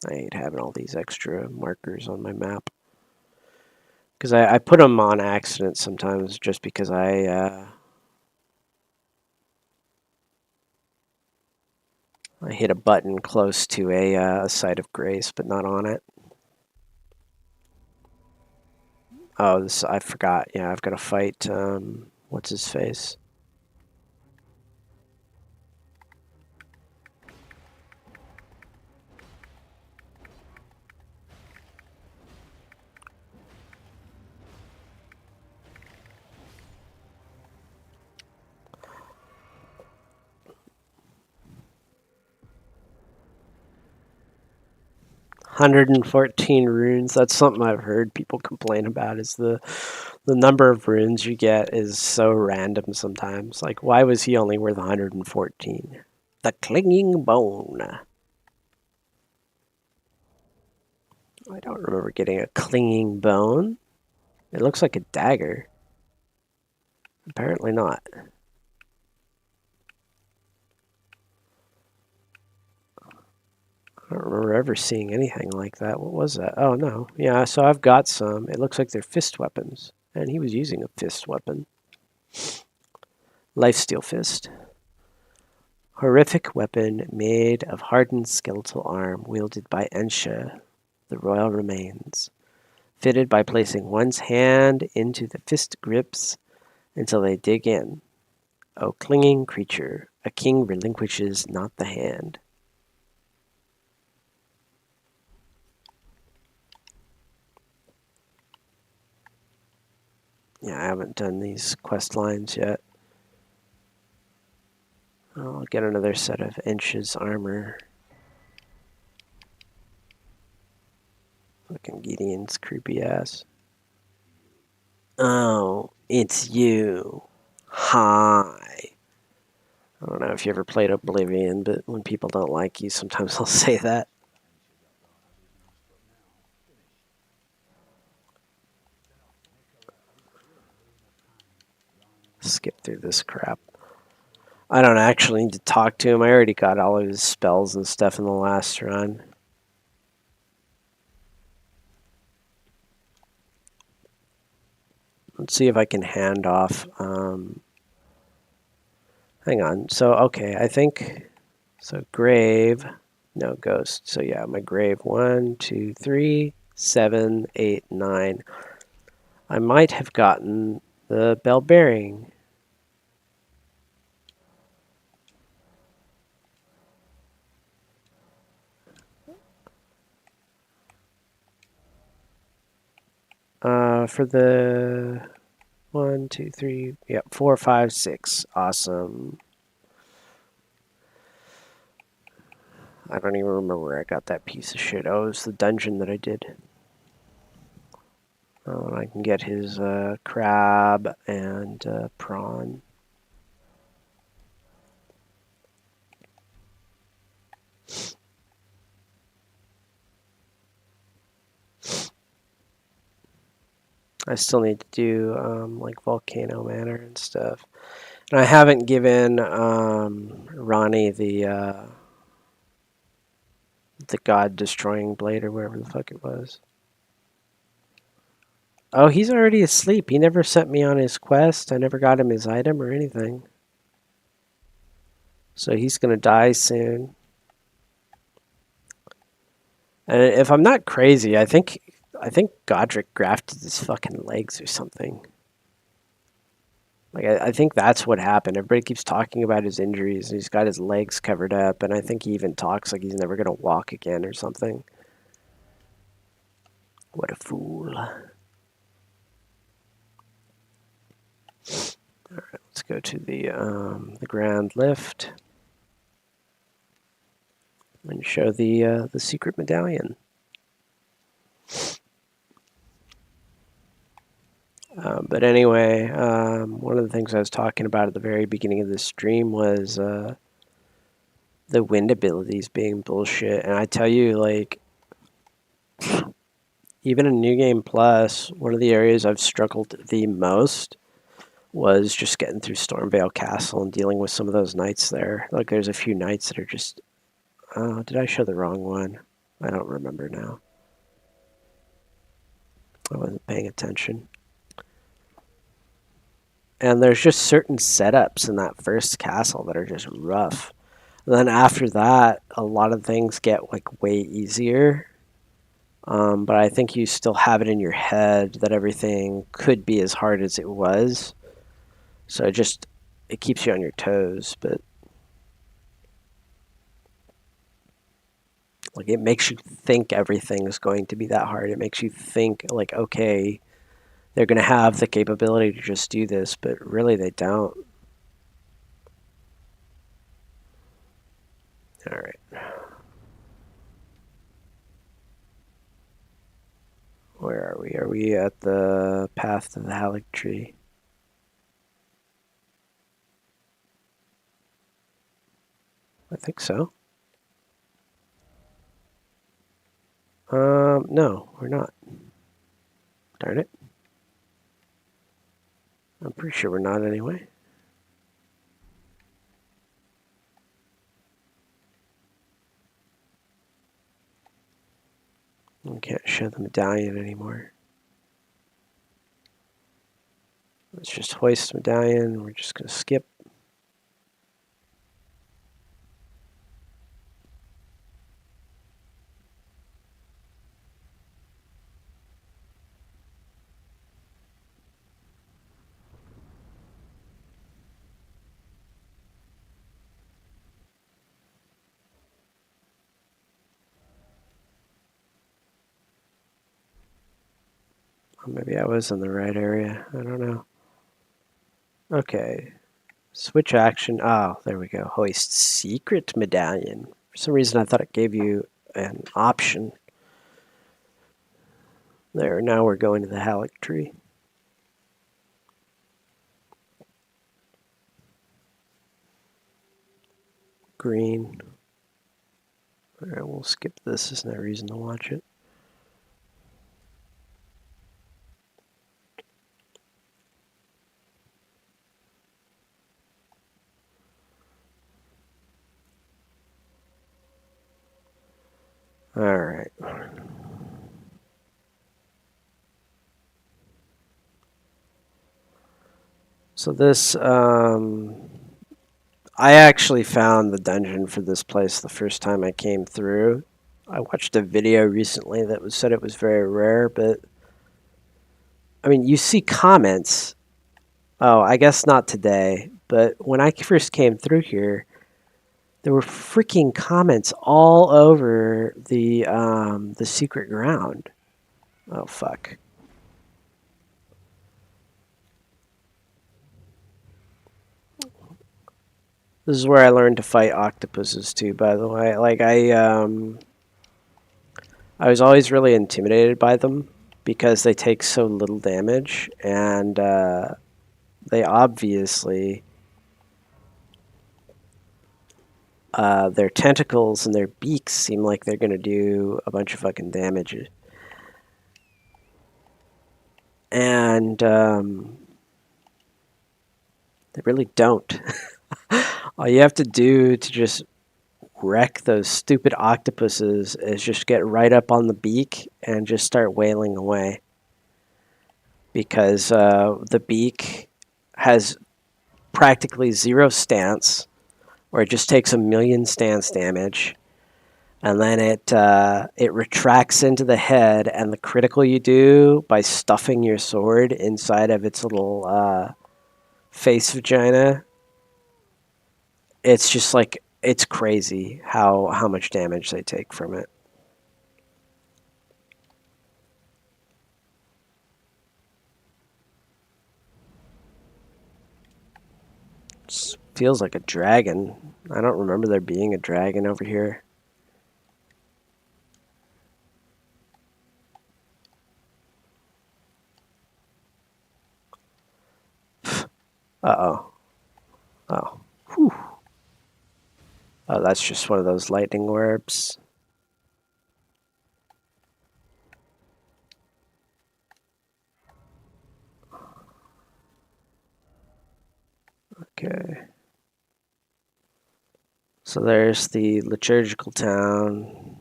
hate having all these extra markers on my map. Because I put them on accident sometimes just because I hit a button close to a site of grace, but not on it. Oh, this I forgot. Yeah, I've got to fight. What's his face? 114 runes. That's something I've heard people complain about. Is the number of runes you get is so random sometimes. Like, why was he only worth 114? The clinging bone. I don't remember getting a clinging bone. It looks like a dagger. Apparently not. I don't remember ever seeing anything like that. What was that? Oh, no. Yeah, so I've got some. It looks like they're fist weapons. And he was using a fist weapon. Lifesteal fist. Horrific weapon made of hardened skeletal arm wielded by Ensha, the royal remains. Fitted by placing one's hand into the fist grips until they dig in. O clinging creature, a king relinquishes not the hand. Yeah, I haven't done these quest lines yet. I'll get another set of Ensha's armor. Fucking Gideon's creepy ass. Oh, it's you. Hi. I don't know if you ever played Oblivion, but when people don't like you, sometimes they'll say that. Skip through this crap. I don't actually need to talk to him. I already got all of his spells and stuff in the last run. Let's see if I can hand off. Hang on. So, okay, I think. So, grave. No, ghost. So, yeah, my grave. 1, 2, 3, 7, 8, 9. I might have gotten the bell bearing. For the 1, 2, 3, yep, 4, 5, 6. Awesome. I don't even remember where I got that piece of shit. Oh, it was the dungeon that I did. Oh, and I can get his crab and prawn. I still need to do like Volcano Manor and stuff. And I haven't given Ronnie the god destroying blade or whatever the fuck it was. Oh, he's already asleep. He never sent me on his quest. I never got him his item or anything. So he's gonna die soon. And if I'm not crazy, I think Godric grafted his fucking legs or something. Like I think that's what happened. Everybody keeps talking about his injuries, and he's got his legs covered up, and I think he even talks like he's never gonna walk again or something. What a fool! All right, let's go to the Grand Lift and show the secret medallion. But anyway, one of the things I was talking about at the very beginning of the stream was the wind abilities being bullshit. And I tell you, like, even in New Game Plus, one of the areas I've struggled the most was just getting through Stormvale Castle and dealing with some of those knights there. Like, there's a few knights that are just. Oh, did I show the wrong one? I don't remember now. I wasn't paying attention. And there's just certain setups in that first castle that are just rough. And then after that, a lot of things get like way easier. But I think you still have it in your head that everything could be as hard as it was. So it keeps you on your toes, but like it makes you think everything is going to be that hard. It makes you think like, okay, they're going to have the capability to just do this, but really they don't. All right. Where are we? Are we at the path to the Halleck tree? I think so. No, we're not. Darn it. I'm pretty sure we're not anyway. We can't show the medallion anymore. Let's just hoist the medallion. We're just going to skip. Or maybe I was in the right area. I don't know. Okay. Switch action. Oh, there we go. Hoist secret medallion. For some reason, I thought it gave you an option. There, now we're going to the Halleck tree. Green. Alright, we'll skip this. There's no reason to watch it. Alright. So this, I actually found the dungeon for this place the first time I came through. I watched a video recently that said it was very rare, but I mean, you see comments. Oh, I guess not today, but when I first came through here, there were freaking comments all over the secret ground. Oh fuck. This is where I learned to fight octopuses too, by the way. Like I was always really intimidated by them. because they take so little damage, and they obviously their tentacles and their beaks seem like they're gonna do a bunch of fucking damage, and they really don't. All you have to do to just wreck those stupid octopuses is just get right up on the beak and just start wailing away. Because the beak has practically zero stance, or it just takes a million stance damage, and then it retracts into the head, and the critical you do by stuffing your sword inside of its little face vagina, it's just like it's crazy how much damage they take from it. It feels like a dragon. I don't remember there being a dragon over here. Uh-oh. Oh. Whew. Oh, that's just one of those lightning orbs. Okay. So there's the liturgical town.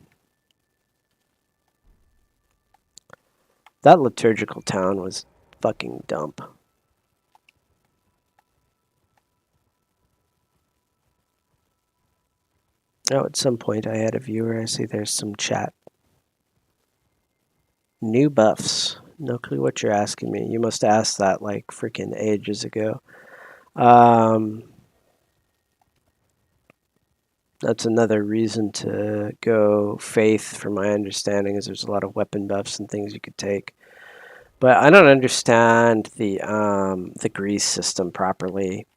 That liturgical town was fucking dump. Oh, at some point I had a viewer. I see there's some chat. New buffs. No clue what you're asking me. You must ask that like freaking ages ago. That's another reason to go faith, from my understanding, is there's a lot of weapon buffs and things you could take. But I don't understand the grease system properly.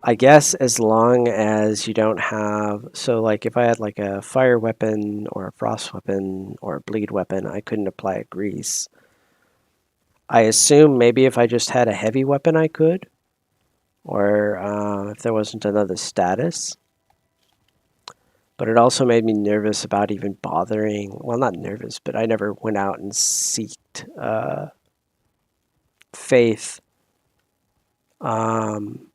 I guess as long as you don't have, so like if I had like a fire weapon or a frost weapon or a bleed weapon, I couldn't apply a grease. I assume maybe if I just had a heavy weapon, I could, or if there wasn't another status. But it also made me nervous about even bothering. Well, not nervous, but I never went out and seeked faith um,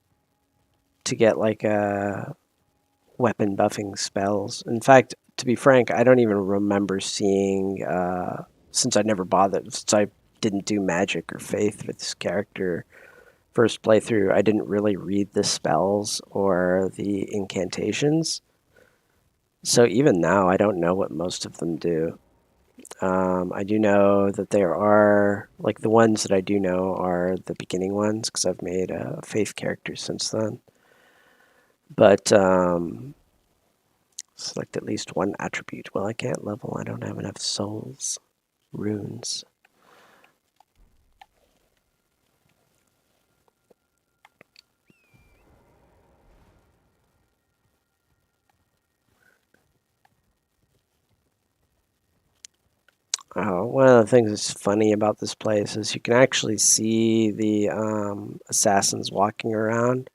to get like weapon buffing spells. In fact, to be frank, I don't even remember seeing, since I never bothered, since I didn't do magic or faith with this character first playthrough, I didn't really read the spells or the incantations. So even now, I don't know what most of them do. I do know that there are, like the ones that I do know are the beginning ones, because I've made a faith character since then. But select at least one attribute. Well, I can't level. I don't have enough souls. Runes. Oh, one of the things that's funny about this place is you can actually see the assassins walking around.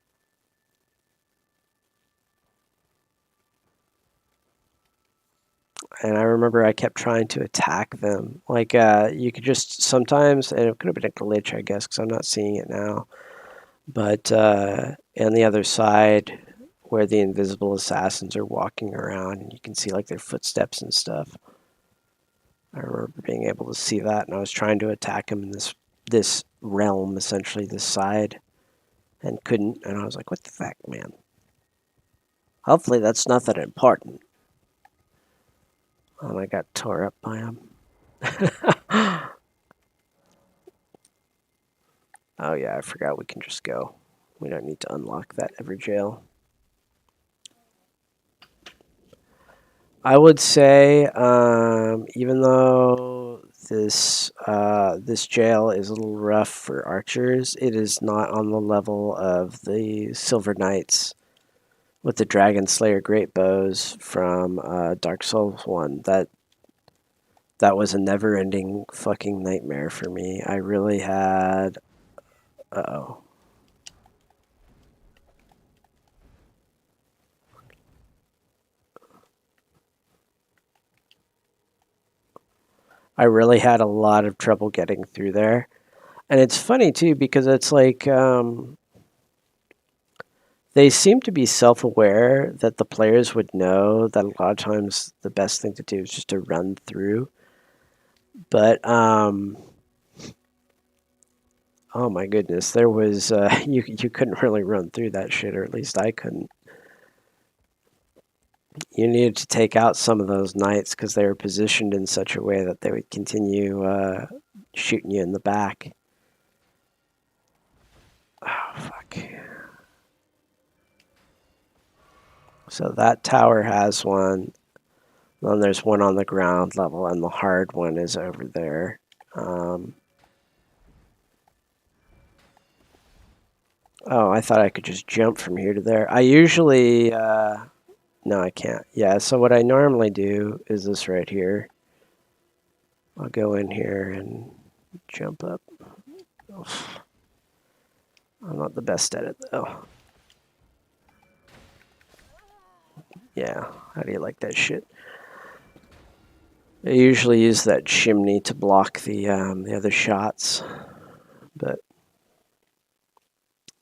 And I remember I kept trying to attack them. Like, you could just sometimes, and it could have been a glitch, I guess, because I'm not seeing it now. But on the other side, where the invisible assassins are walking around, and you can see like their footsteps and stuff. I remember being able to see that, and I was trying to attack them in this realm, essentially this side, and couldn't. And I was like, "What the fuck, man? Hopefully that's not that important." And I got tore up by them. Oh yeah, I forgot we can just go. We don't need to unlock that every jail. I would say, even though this jail is a little rough for archers, it is not on the level of the Silver Knights with the Dragon Slayer great bows from Dark Souls 1. That was a never-ending fucking nightmare for me. I really had. Uh-oh. I really had a lot of trouble getting through there. And it's funny too because it's like they seem to be self-aware that the players would know that a lot of times the best thing to do is just to run through. But oh my goodness, there was you couldn't really run through that shit, or at least I couldn't. You needed to take out some of those knights because they were positioned in such a way that they would continue shooting you in the back. Oh fuck. So that tower has one. Then there's one on the ground level, and the hard one is over there. Oh, I thought I could just jump from here to there. I usually, no, I can't. Yeah, so what I normally do is this right here. I'll go in here and jump up. Oof. I'm not the best at it, though. Yeah, how do you like that shit? I usually use that chimney to block the other shots, but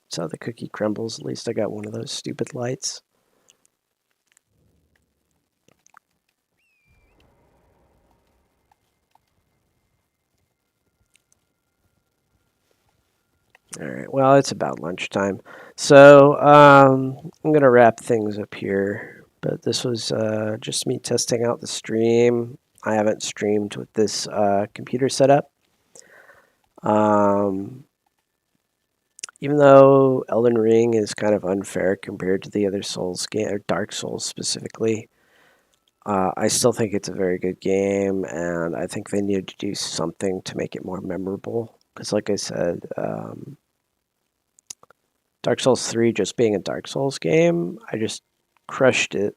that's how the cookie crumbles. At least I got one of those stupid lights. All right, well, it's about lunchtime. So I'm going to wrap things up here. But this was just me testing out the stream. I haven't streamed with this computer setup. Even though Elden Ring is kind of unfair compared to the other Souls game, or Dark Souls specifically, I still think it's a very good game, and I think they needed to do something to make it more memorable. Because, like I said, Dark Souls 3 just being a Dark Souls game, I just crushed it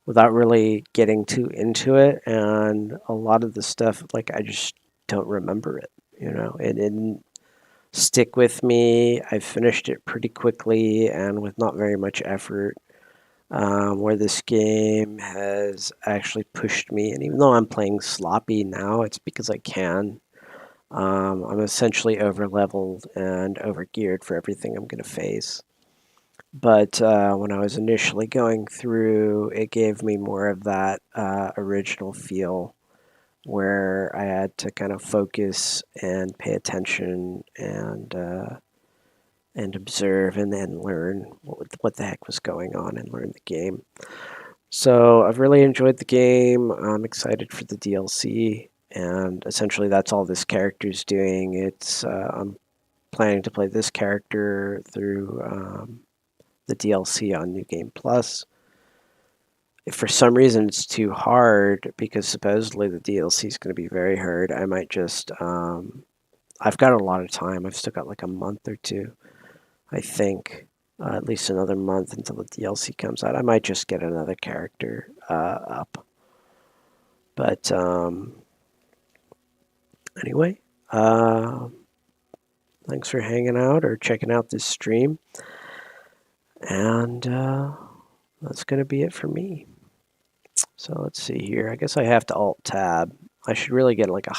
without really getting too into it, and a lot of the stuff, like, I just don't remember it. It didn't stick with me. I finished it pretty quickly and with not very much effort. Where this game has actually pushed me, and even though I'm playing sloppy now, it's because I can. I'm essentially over leveled and over geared for everything I'm going to face. But when I was initially going through, it gave me more of that original feel where I had to kind of focus and pay attention and observe and then learn what the heck was going on and learn the game. So I've really enjoyed the game. I'm excited for the DLC, and essentially that's all this character's doing. I'm planning to play this character through the DLC on New Game Plus. If for some reason it's too hard, because supposedly the DLC is going to be very hard, I might just. I've got a lot of time. I've still got like a month or two, I think. At least another month until the DLC comes out. I might just get another character up. But anyway, thanks for hanging out or checking out this stream. And that's going to be it for me. So let's see here. I guess I have to Alt Tab. I should really get like a